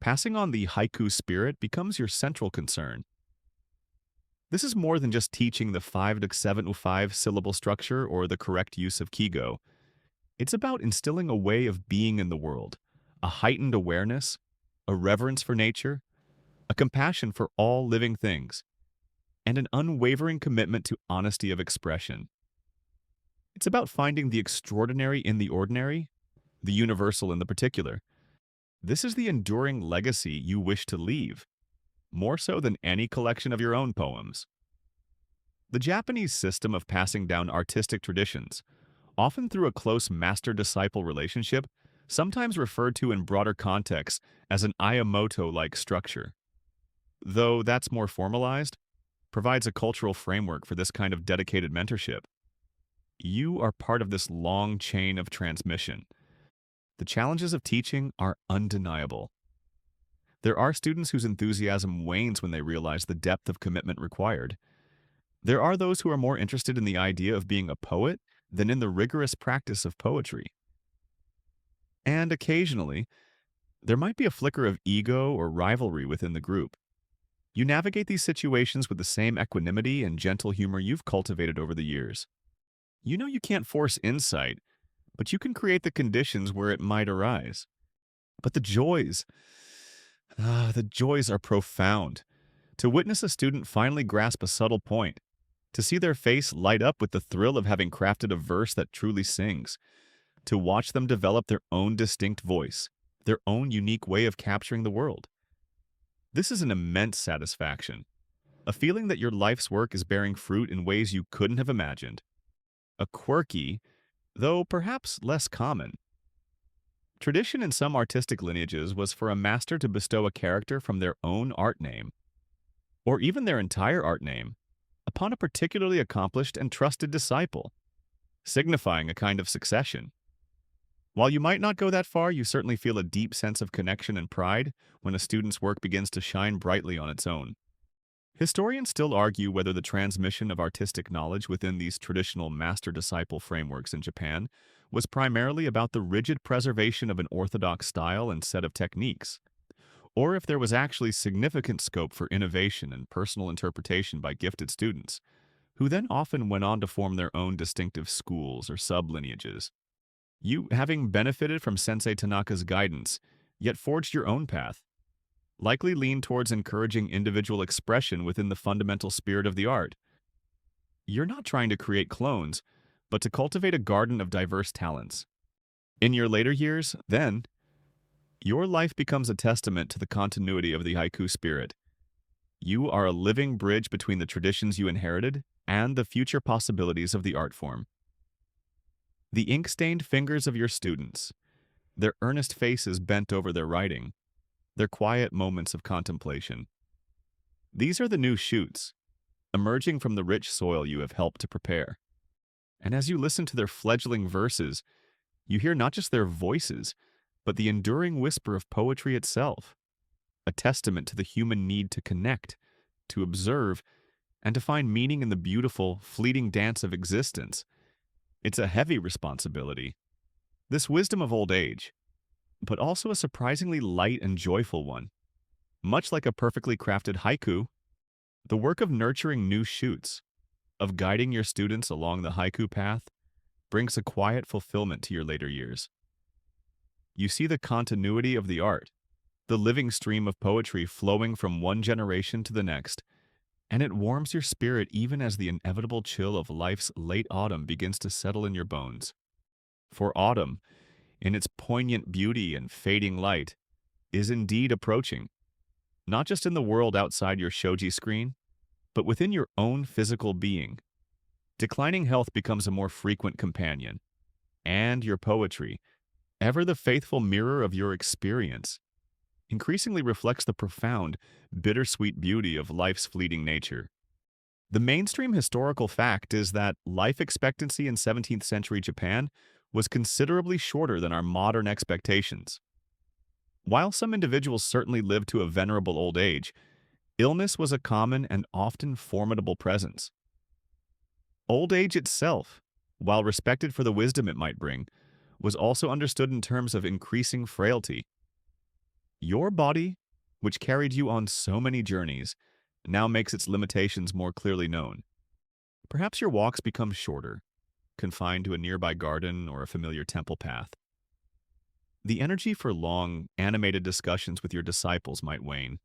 Passing on the haiku spirit becomes your central concern. This is more than just teaching the 5 to 7 syllable structure or the correct use of kigo. It's about instilling a way of being in the world, a heightened awareness, a reverence for nature, a compassion for all living things, and an unwavering commitment to honesty of expression. It's about finding the extraordinary in the ordinary, the universal in the particular. This is the enduring legacy you wish to leave, more so than any collection of your own poems. The Japanese system of passing down artistic traditions, often through a close master-disciple relationship, sometimes referred to in broader contexts as an Iamoto-like structure. Though that's more formalized, provides a cultural framework for this kind of dedicated mentorship. You are part of this long chain of transmission. The challenges of teaching are undeniable. There are students whose enthusiasm wanes when they realize the depth of commitment required. There are those who are more interested in the idea of being a poet than in the rigorous practice of poetry. And occasionally, there might be a flicker of ego or rivalry within the group. You navigate these situations with the same equanimity and gentle humor you've cultivated over the years. You know you can't force insight, but you can create the conditions where it might arise. But the joys are profound. To witness a student finally grasp a subtle point, to see their face light up with the thrill of having crafted a verse that truly sings, to watch them develop their own distinct voice, their own unique way of capturing the world. This is an immense satisfaction, a feeling that your life's work is bearing fruit in ways you couldn't have imagined. A quirky, though perhaps less common. Tradition in some artistic lineages was for a master to bestow a character from their own art name, or even their entire art name, upon a particularly accomplished and trusted disciple, signifying a kind of succession. While you might not go that far, you certainly feel a deep sense of connection and pride when a student's work begins to shine brightly on its own. Historians still argue whether the transmission of artistic knowledge within these traditional master-disciple frameworks in Japan was primarily about the rigid preservation of an orthodox style and set of techniques, or if there was actually significant scope for innovation and personal interpretation by gifted students, who then often went on to form their own distinctive schools or sub-lineages. You, having benefited from Sensei Tanaka's guidance, yet forged your own path, likely lean towards encouraging individual expression within the fundamental spirit of the art. You're not trying to create clones, but to cultivate a garden of diverse talents. In your later years, then, your life becomes a testament to the continuity of the haiku spirit. You are a living bridge between the traditions you inherited and the future possibilities of the art form. The ink-stained fingers of your students, their earnest faces bent over their writing, their quiet moments of contemplation. These are the new shoots, emerging from the rich soil you have helped to prepare. And as you listen to their fledgling verses, you hear not just their voices, but the enduring whisper of poetry itself, a testament to the human need to connect, to observe, and to find meaning in the beautiful, fleeting dance of existence. It's a heavy responsibility, this wisdom of old age, but also a surprisingly light and joyful one. Much like a perfectly crafted haiku, the work of nurturing new shoots, of guiding your students along the haiku path, brings a quiet fulfillment to your later years. You see the continuity of the art, the living stream of poetry flowing from one generation to the next, and it warms your spirit even as the inevitable chill of life's late autumn begins to settle in your bones. For autumn, in its poignant beauty and fading light, is indeed approaching, not just in the world outside your shoji screen, but within your own physical being. Declining health becomes a more frequent companion, and your poetry, ever the faithful mirror of your experience, increasingly reflects the profound, bittersweet beauty of life's fleeting nature. The mainstream historical fact is that life expectancy in 17th century Japan was considerably shorter than our modern expectations. While some individuals certainly lived to a venerable old age, illness was a common and often formidable presence. Old age itself, while respected for the wisdom it might bring, was also understood in terms of increasing frailty. Your body, which carried you on so many journeys, now makes its limitations more clearly known. Perhaps your walks become shorter, confined to a nearby garden or a familiar temple path. The energy for long, animated discussions with your disciples might wane,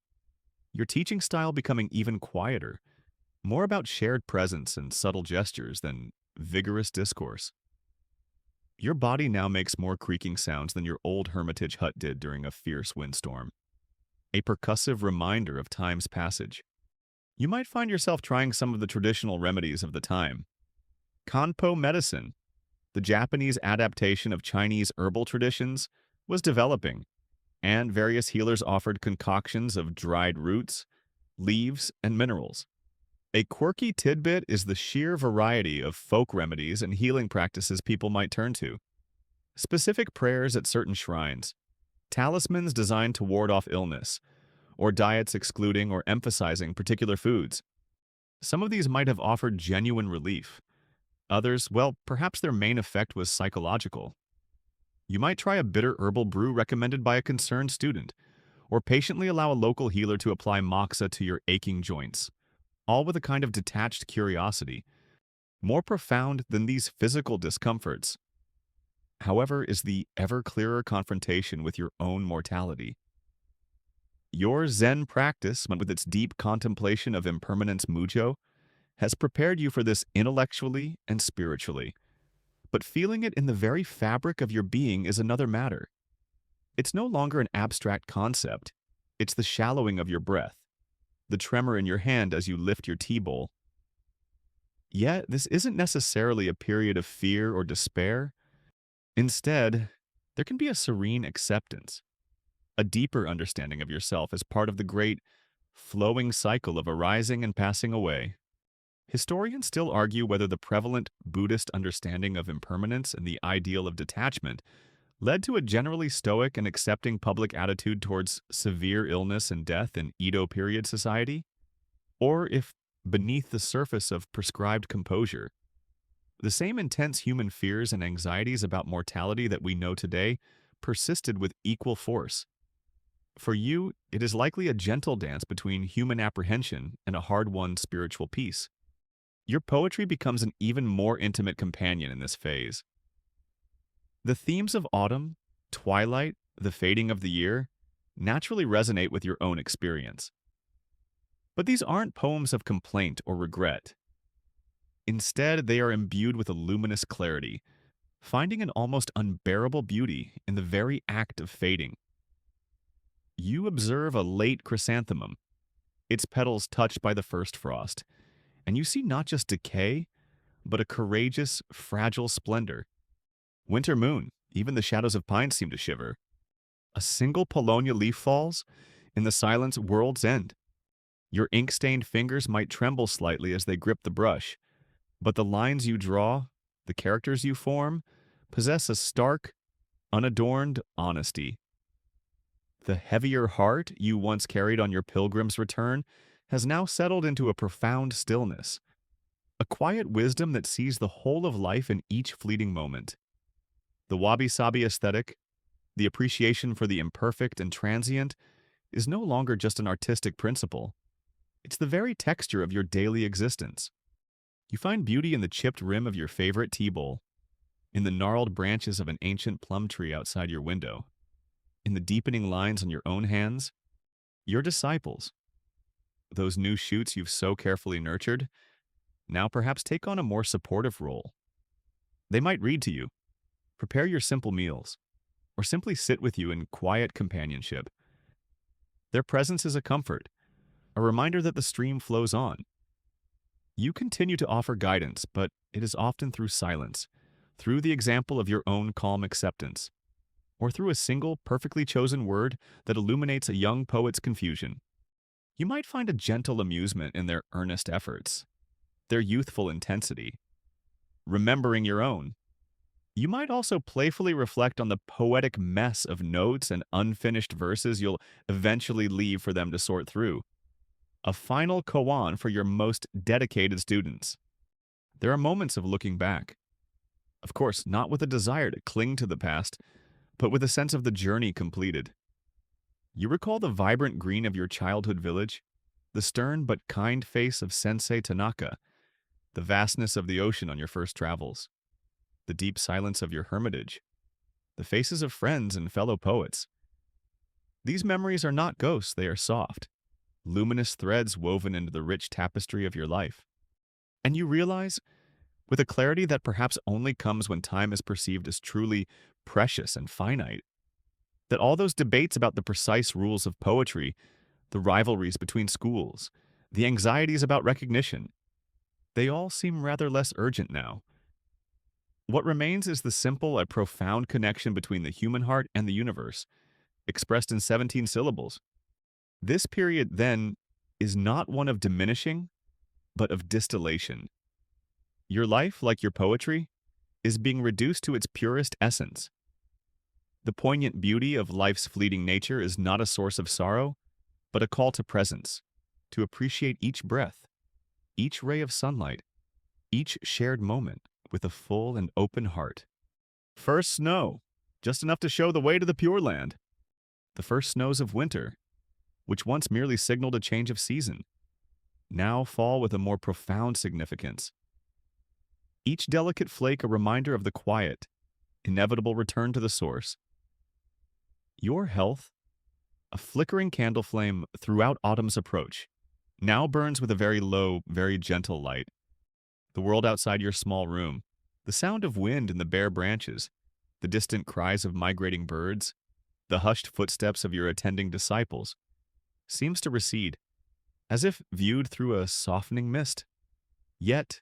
your teaching style becoming even quieter, more about shared presence and subtle gestures than vigorous discourse. Your body now makes more creaking sounds than your old hermitage hut did during a fierce windstorm, a percussive reminder of time's passage. You might find yourself trying some of the traditional remedies of the time. Kanpo medicine, the Japanese adaptation of Chinese herbal traditions, was developing, and various healers offered concoctions of dried roots, leaves, and minerals. A quirky tidbit is the sheer variety of folk remedies and healing practices people might turn to. Specific prayers at certain shrines, talismans designed to ward off illness, or diets excluding or emphasizing particular foods. Some of these might have offered genuine relief. Others, well, perhaps their main effect was psychological. You might try a bitter herbal brew recommended by a concerned student, or patiently allow a local healer to apply moxa to your aching joints, all with a kind of detached curiosity. More profound than these physical discomforts, however, is the ever clearer confrontation with your own mortality. Your Zen practice, with its deep contemplation of impermanence mujo, has prepared you for this intellectually and spiritually. But feeling it in the very fabric of your being is another matter. It's no longer an abstract concept. It's the shallowing of your breath, the tremor in your hand as you lift your tea bowl. Yet, this isn't necessarily a period of fear or despair. Instead, there can be a serene acceptance, a deeper understanding of yourself as part of the great, flowing cycle of arising and passing away. Historians still argue whether the prevalent Buddhist understanding of impermanence and the ideal of detachment led to a generally stoic and accepting public attitude towards severe illness and death in Edo period society, or if, beneath the surface of prescribed composure, the same intense human fears and anxieties about mortality that we know today persisted with equal force. For you, it is likely a gentle dance between human apprehension and a hard-won spiritual peace. Your poetry becomes an even more intimate companion in this phase. The themes of autumn, twilight, the fading of the year naturally resonate with your own experience. But these aren't poems of complaint or regret. Instead, they are imbued with a luminous clarity, finding an almost unbearable beauty in the very act of fading. You observe a late chrysanthemum, its petals touched by the first frost, and you see not just decay, but a courageous, fragile splendor. Winter moon, even the shadows of pines seem to shiver. A single paulownia leaf falls, in the silence world's end. Your ink-stained fingers might tremble slightly as they grip the brush, but the lines you draw, the characters you form, possess a stark, unadorned honesty. The heavier heart you once carried on your pilgrim's return has now settled into a profound stillness, a quiet wisdom that sees the whole of life in each fleeting moment. The wabi-sabi aesthetic, the appreciation for the imperfect and transient, is no longer just an artistic principle. It's the very texture of your daily existence. You find beauty in the chipped rim of your favorite tea bowl, in the gnarled branches of an ancient plum tree outside your window, in the deepening lines on your own hands. Your disciples, those new shoots you've so carefully nurtured, now perhaps take on a more supportive role. They might read to you, prepare your simple meals, or simply sit with you in quiet companionship. Their presence is a comfort, a reminder that the stream flows on. You continue to offer guidance, but it is often through silence, through the example of your own calm acceptance, or through a single, perfectly chosen word that illuminates a young poet's confusion. You might find a gentle amusement in their earnest efforts, their youthful intensity, remembering your own. You might also playfully reflect on the poetic mess of notes and unfinished verses you'll eventually leave for them to sort through. A final koan for your most dedicated students. There are moments of looking back. Of course, not with a desire to cling to the past, but with a sense of the journey completed. You recall the vibrant green of your childhood village, the stern but kind face of Sensei Tanaka, the vastness of the ocean on your first travels, the deep silence of your hermitage, the faces of friends and fellow poets. These memories are not ghosts, they are soft, luminous threads woven into the rich tapestry of your life. And you realize, with a clarity that perhaps only comes when time is perceived as truly precious and finite, that all those debates about the precise rules of poetry, the rivalries between schools, the anxieties about recognition, they all seem rather less urgent now. What remains is the simple and profound connection between the human heart and the universe, expressed in 17 syllables. This period, then, is not one of diminishing, but of distillation. Your life, like your poetry, is being reduced to its purest essence. The poignant beauty of life's fleeting nature is not a source of sorrow, but a call to presence, to appreciate each breath, each ray of sunlight, each shared moment with a full and open heart. First snow, just enough to show the way to the Pure Land. The first snows of winter, which once merely signaled a change of season, now fall with a more profound significance. Each delicate flake a reminder of the quiet, inevitable return to the source. Your health, a flickering candle flame throughout autumn's approach, now burns with a very low, very gentle light. The world outside your small room, the sound of wind in the bare branches, the distant cries of migrating birds, the hushed footsteps of your attending disciples, seems to recede, as if viewed through a softening mist. Yet,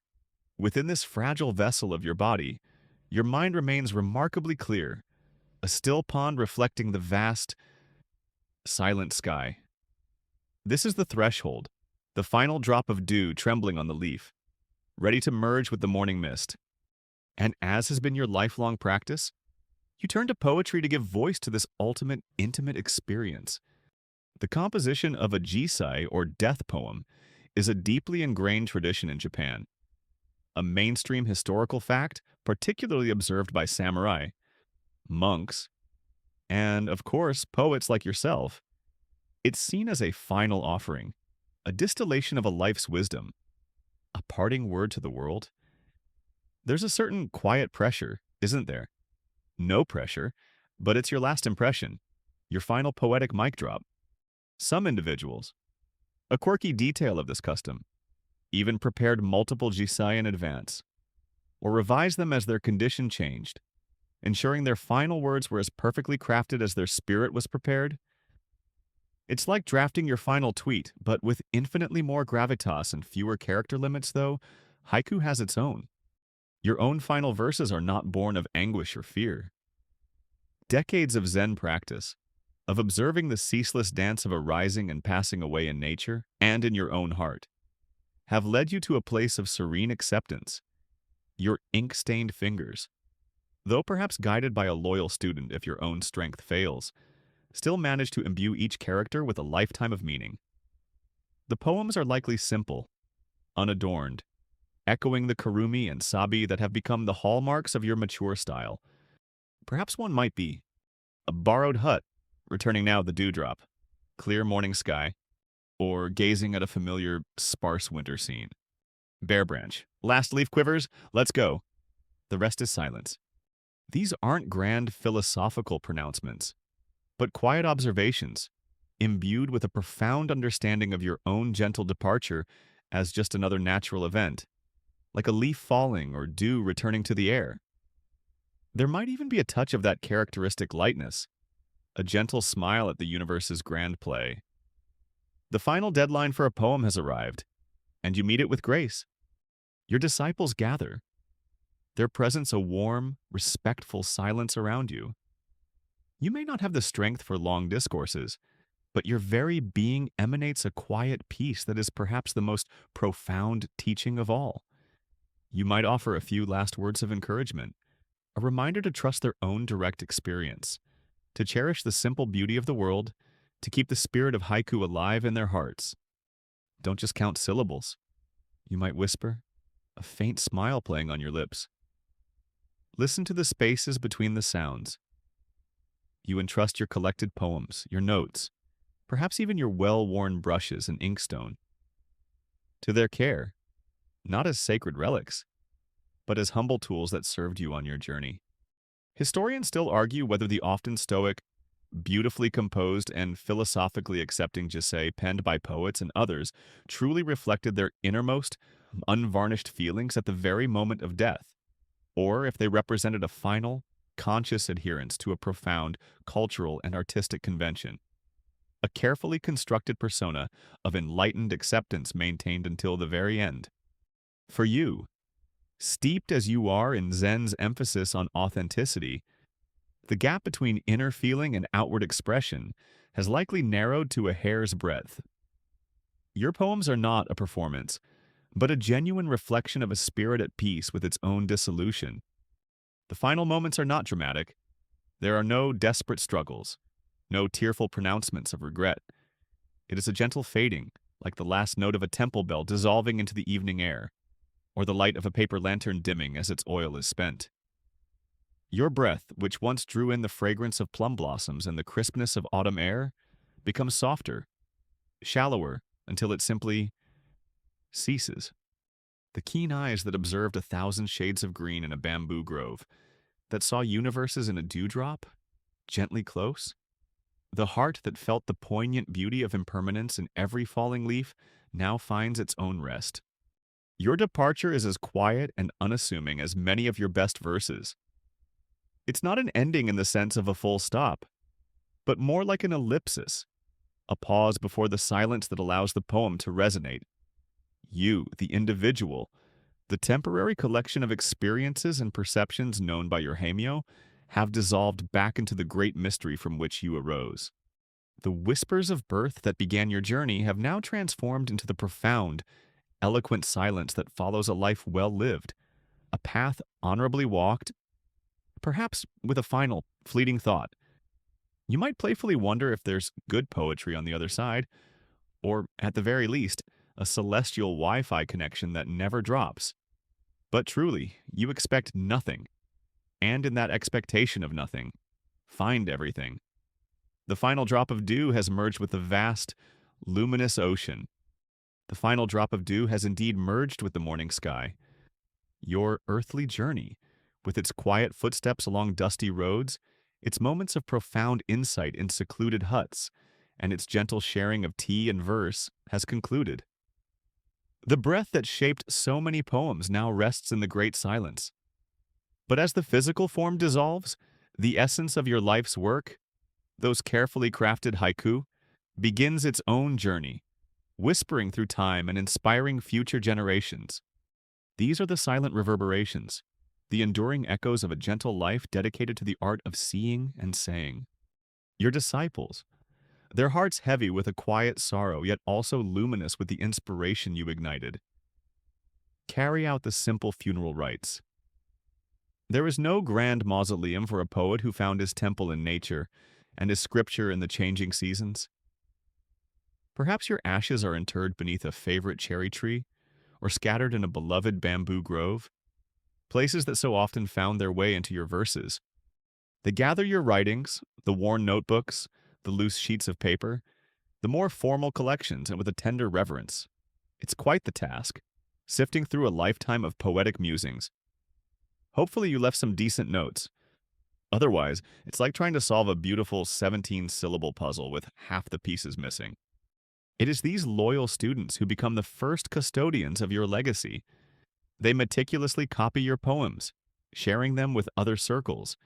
within this fragile vessel of your body, your mind remains remarkably clear, a still pond reflecting the vast, silent sky. This is the threshold, the final drop of dew trembling on the leaf, ready to merge with the morning mist. And as has been your lifelong practice, you turn to poetry to give voice to this ultimate, intimate experience. The composition of a jisai, or death poem, is a deeply ingrained tradition in Japan. A mainstream historical fact particularly observed by samurai, monks, and, of course, poets like yourself. It's seen as a final offering, a distillation of a life's wisdom, a parting word to the world. There's a certain quiet pressure, isn't there? No pressure, but it's your last impression, your final poetic mic drop. Some individuals, a quirky detail of this custom, even prepared multiple jisai in advance, or revised them as their condition changed, ensuring their final words were as perfectly crafted as their spirit was prepared. It's like drafting your final tweet, but with infinitely more gravitas and fewer character limits, though. Haiku has its own. Your own final verses are not born of anguish or fear. Decades of Zen practice, of observing the ceaseless dance of arising and passing away in nature and in your own heart, have led you to a place of serene acceptance. Your ink-stained fingers, though perhaps guided by a loyal student if your own strength fails, still manage to imbue each character with a lifetime of meaning. The poems are likely simple, unadorned, echoing the karumi and sabi that have become the hallmarks of your mature style. Perhaps one might be a borrowed hut, returning now the dewdrop, clear morning sky, or gazing at a familiar, sparse winter scene. Bare branch, last leaf quivers, let's go. The rest is silence. These aren't grand philosophical pronouncements, but quiet observations, imbued with a profound understanding of your own gentle departure as just another natural event, like a leaf falling or dew returning to the air. There might even be a touch of that characteristic lightness, a gentle smile at the universe's grand play. The final deadline for a poem has arrived, and you meet it with grace. Your disciples gather, their presence a warm, respectful silence around you. You may not have the strength for long discourses, but your very being emanates a quiet peace that is perhaps the most profound teaching of all. You might offer a few last words of encouragement, a reminder to trust their own direct experience, to cherish the simple beauty of the world, to keep the spirit of haiku alive in their hearts. Don't just count syllables. You might whisper, a faint smile playing on your lips. Listen to the spaces between the sounds. You entrust your collected poems, your notes, perhaps even your well-worn brushes and inkstone, to their care, not as sacred relics, but as humble tools that served you on your journey. Historians still argue whether the often stoic, beautifully composed, and philosophically accepting jisei penned by poets and others truly reflected their innermost, unvarnished feelings at the very moment of death, or if they represented a final, conscious adherence to a profound cultural and artistic convention, a carefully constructed persona of enlightened acceptance maintained until the very end. For you, Steeped as you are in Zen's emphasis on authenticity, the gap between inner feeling and outward expression has likely narrowed to a hair's breadth. Your poems are not a performance, but a genuine reflection of a spirit at peace with its own dissolution. The final moments are not dramatic. There are no desperate struggles, no tearful pronouncements of regret. It is a gentle fading, like the last note of a temple bell dissolving into the evening air, or the light of a paper lantern dimming as its oil is spent. Your breath, which once drew in the fragrance of plum blossoms and the crispness of autumn air, becomes softer, shallower, until it simply ceases. The keen eyes that observed 1,000 shades of green in a bamboo grove, that saw universes in a dewdrop, gently close, the heart that felt the poignant beauty of impermanence in every falling leaf now finds its own rest. Your departure is as quiet and unassuming as many of your best verses. It's not an ending in the sense of a full stop, but more like an ellipsis, a pause before the silence that allows the poem to resonate. You, the individual, the temporary collection of experiences and perceptions known by your Hamio, have dissolved back into the great mystery from which you arose. The whispers of birth that began your journey have now transformed into the profound, eloquent silence that follows a life well lived, a path honorably walked, perhaps with a final, fleeting thought. You might playfully wonder if there's good poetry on the other side, or, at the very least, a celestial Wi-Fi connection that never drops. But truly, you expect nothing, and in that expectation of nothing, find everything. The final drop of dew has merged with the vast, luminous ocean. The final drop of dew has indeed merged with the morning sky. Your earthly journey, with its quiet footsteps along dusty roads, its moments of profound insight in secluded huts, and its gentle sharing of tea and verse, has concluded. The breath that shaped so many poems now rests in the great silence. But as the physical form dissolves, the essence of your life's work, those carefully crafted haiku, begins its own journey, whispering through time and inspiring future generations. These are the silent reverberations, the enduring echoes of a gentle life dedicated to the art of seeing and saying. Your disciples, their hearts heavy with a quiet sorrow, yet also luminous with the inspiration you ignited, carry out the simple funeral rites. There is no grand mausoleum for a poet who found his temple in nature and his scripture in the changing seasons. Perhaps your ashes are interred beneath a favorite cherry tree or scattered in a beloved bamboo grove, places that so often found their way into your verses. They gather your writings, the worn notebooks, the loose sheets of paper, the more formal collections, and with a tender reverence. It's quite the task, sifting through a lifetime of poetic musings. Hopefully you left some decent notes. Otherwise, it's like trying to solve a beautiful 17-syllable puzzle with half the pieces missing. It is these loyal students who become the first custodians of your legacy. They meticulously copy your poems, sharing them with other circles,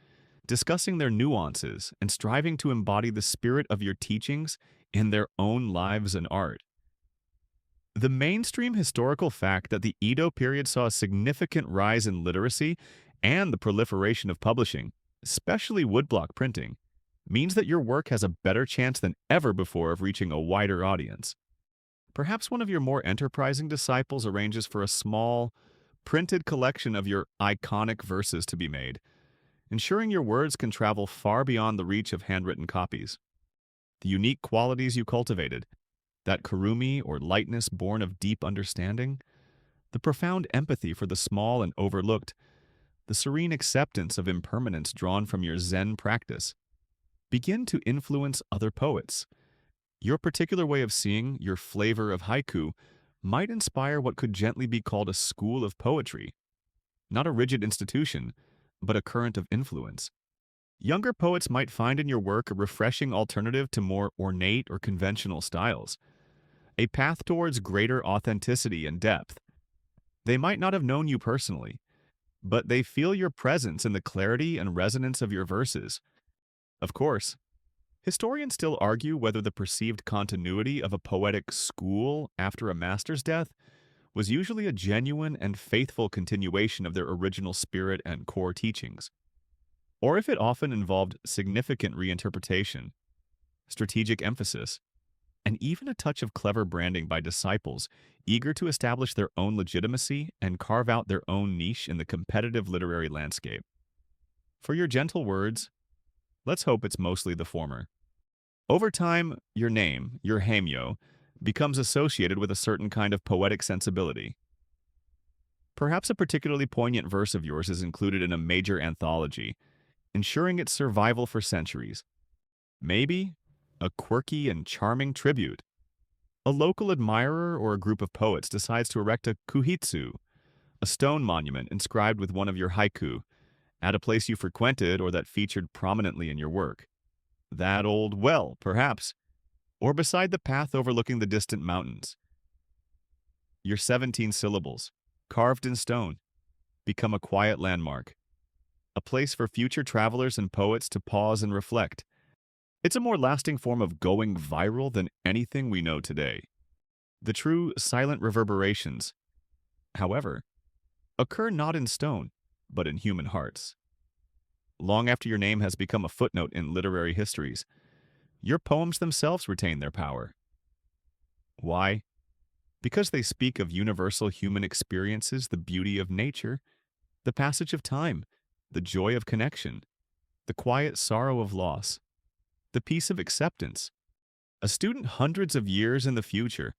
discussing their nuances, and striving to embody the spirit of your teachings in their own lives and art. The mainstream historical fact that the Edo period saw a significant rise in literacy and the proliferation of publishing, especially woodblock printing, means that your work has a better chance than ever before of reaching a wider audience. Perhaps one of your more enterprising disciples arranges for a small, printed collection of your iconic verses to be made, ensuring your words can travel far beyond the reach of handwritten copies. The unique qualities you cultivated, that karumi or lightness born of deep understanding, the profound empathy for the small and overlooked, the serene acceptance of impermanence drawn from your Zen practice, begin to influence other poets. Your particular way of seeing, your flavor of haiku, might inspire what could gently be called a school of poetry. Not a rigid institution, but a current of influence. Younger poets might find in your work a refreshing alternative to more ornate or conventional styles, a path towards greater authenticity and depth. They might not have known you personally, but they feel your presence in the clarity and resonance of your verses. Of course, historians still argue whether the perceived continuity of a poetic school after a master's death was usually a genuine and faithful continuation of their original spirit and core teachings, or if it often involved significant reinterpretation, strategic emphasis, and even a touch of clever branding by disciples eager to establish their own legitimacy and carve out their own niche in the competitive literary landscape. For your gentle words, let's hope it's mostly the former. Over time, your name, your Haimyo, becomes associated with a certain kind of poetic sensibility. Perhaps a particularly poignant verse of yours is included in a major anthology, ensuring its survival for centuries. Maybe a quirky and charming tribute. A local admirer or a group of poets decides to erect a kuhitsu, a stone monument inscribed with one of your haiku, at a place you frequented or that featured prominently in your work. That old well, perhaps, or beside the path overlooking the distant mountains. Your 17 syllables, carved in stone, become a quiet landmark, a place for future travelers and poets to pause and reflect. It's a more lasting form of going viral than anything we know today. The true silent reverberations, however, occur not in stone, but in human hearts. Long after your name has become a footnote in literary histories, your poems themselves retain their power. Why? Because they speak of universal human experiences, the beauty of nature, the passage of time, the joy of connection, the quiet sorrow of loss, the peace of acceptance. A student hundreds of years in the future,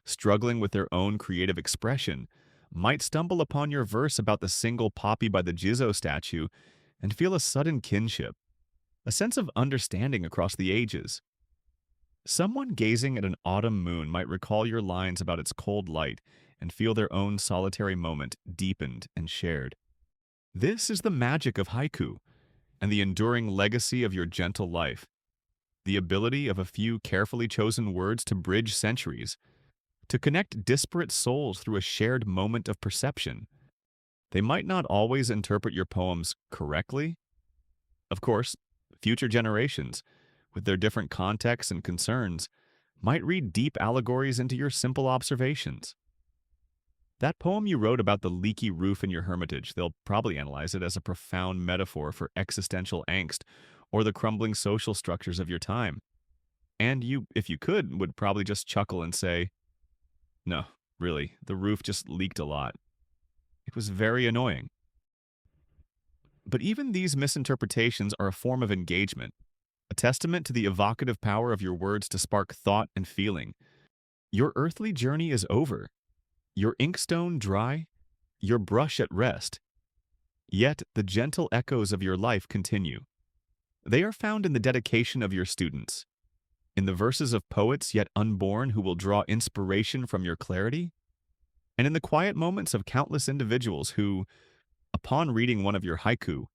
struggling with their own creative expression, might stumble upon your verse about the single poppy by the Jizo statue and feel a sudden kinship, a sense of understanding across the ages. Someone gazing at an autumn moon might recall your lines about its cold light and feel their own solitary moment deepened and shared. This is the magic of haiku and the enduring legacy of your gentle life, the ability of a few carefully chosen words to bridge centuries, to connect disparate souls through a shared moment of perception. They might not always interpret your poems correctly. Of course, future generations, with their different contexts and concerns, might read deep allegories into your simple observations. That poem you wrote about the leaky roof in your hermitage, they'll probably analyze it as a profound metaphor for existential angst or the crumbling social structures of your time. And you, if you could, would probably just chuckle and say, "No, really, the roof just leaked a lot. It was very annoying." But even these misinterpretations are a form of engagement, a testament to the evocative power of your words to spark thought and feeling. Your earthly journey is over, your inkstone dry, your brush at rest. Yet the gentle echoes of your life continue. They are found in the dedication of your students, in the verses of poets yet unborn who will draw inspiration from your clarity, and in the quiet moments of countless individuals who, upon reading one of your haiku,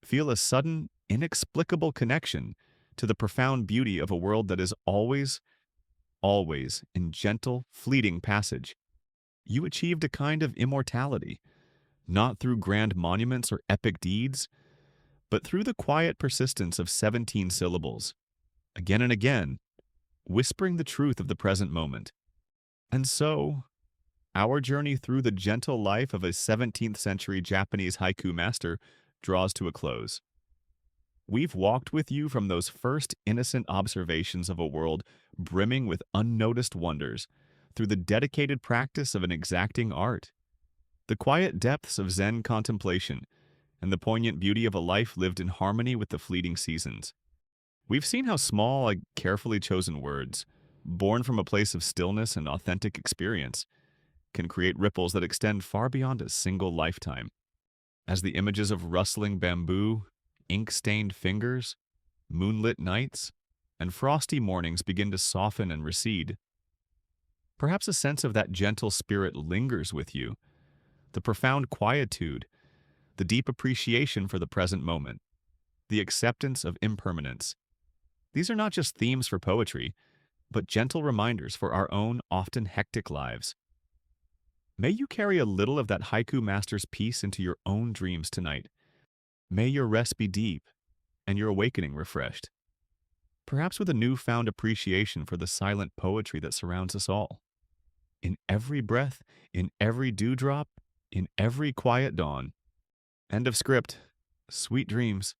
feel a sudden, inexplicable connection to the profound beauty of a world that is always, always in gentle, fleeting passage. You achieved a kind of immortality, not through grand monuments or epic deeds, but through the quiet persistence of 17 syllables, again and again, whispering the truth of the present moment. And so, our journey through the gentle life of a 17th century Japanese haiku master draws to a close. We've walked with you from those first innocent observations of a world brimming with unnoticed wonders, through the dedicated practice of an exacting art, the quiet depths of Zen contemplation, and the poignant beauty of a life lived in harmony with the fleeting seasons. We've seen how small, carefully chosen words, born from a place of stillness and authentic experience, can create ripples that extend far beyond a single lifetime. As the images of rustling bamboo, ink-stained fingers, moonlit nights, and frosty mornings begin to soften and recede, perhaps a sense of that gentle spirit lingers with you, the profound quietude, the deep appreciation for the present moment, the acceptance of impermanence. These are not just themes for poetry, but gentle reminders for our own often hectic lives. May you carry a little of that haiku master's peace into your own dreams tonight. May your rest be deep and your awakening refreshed, perhaps with a newfound appreciation for the silent poetry that surrounds us all. in every breath, in every dewdrop, in every quiet dawn. End of script. Sweet dreams.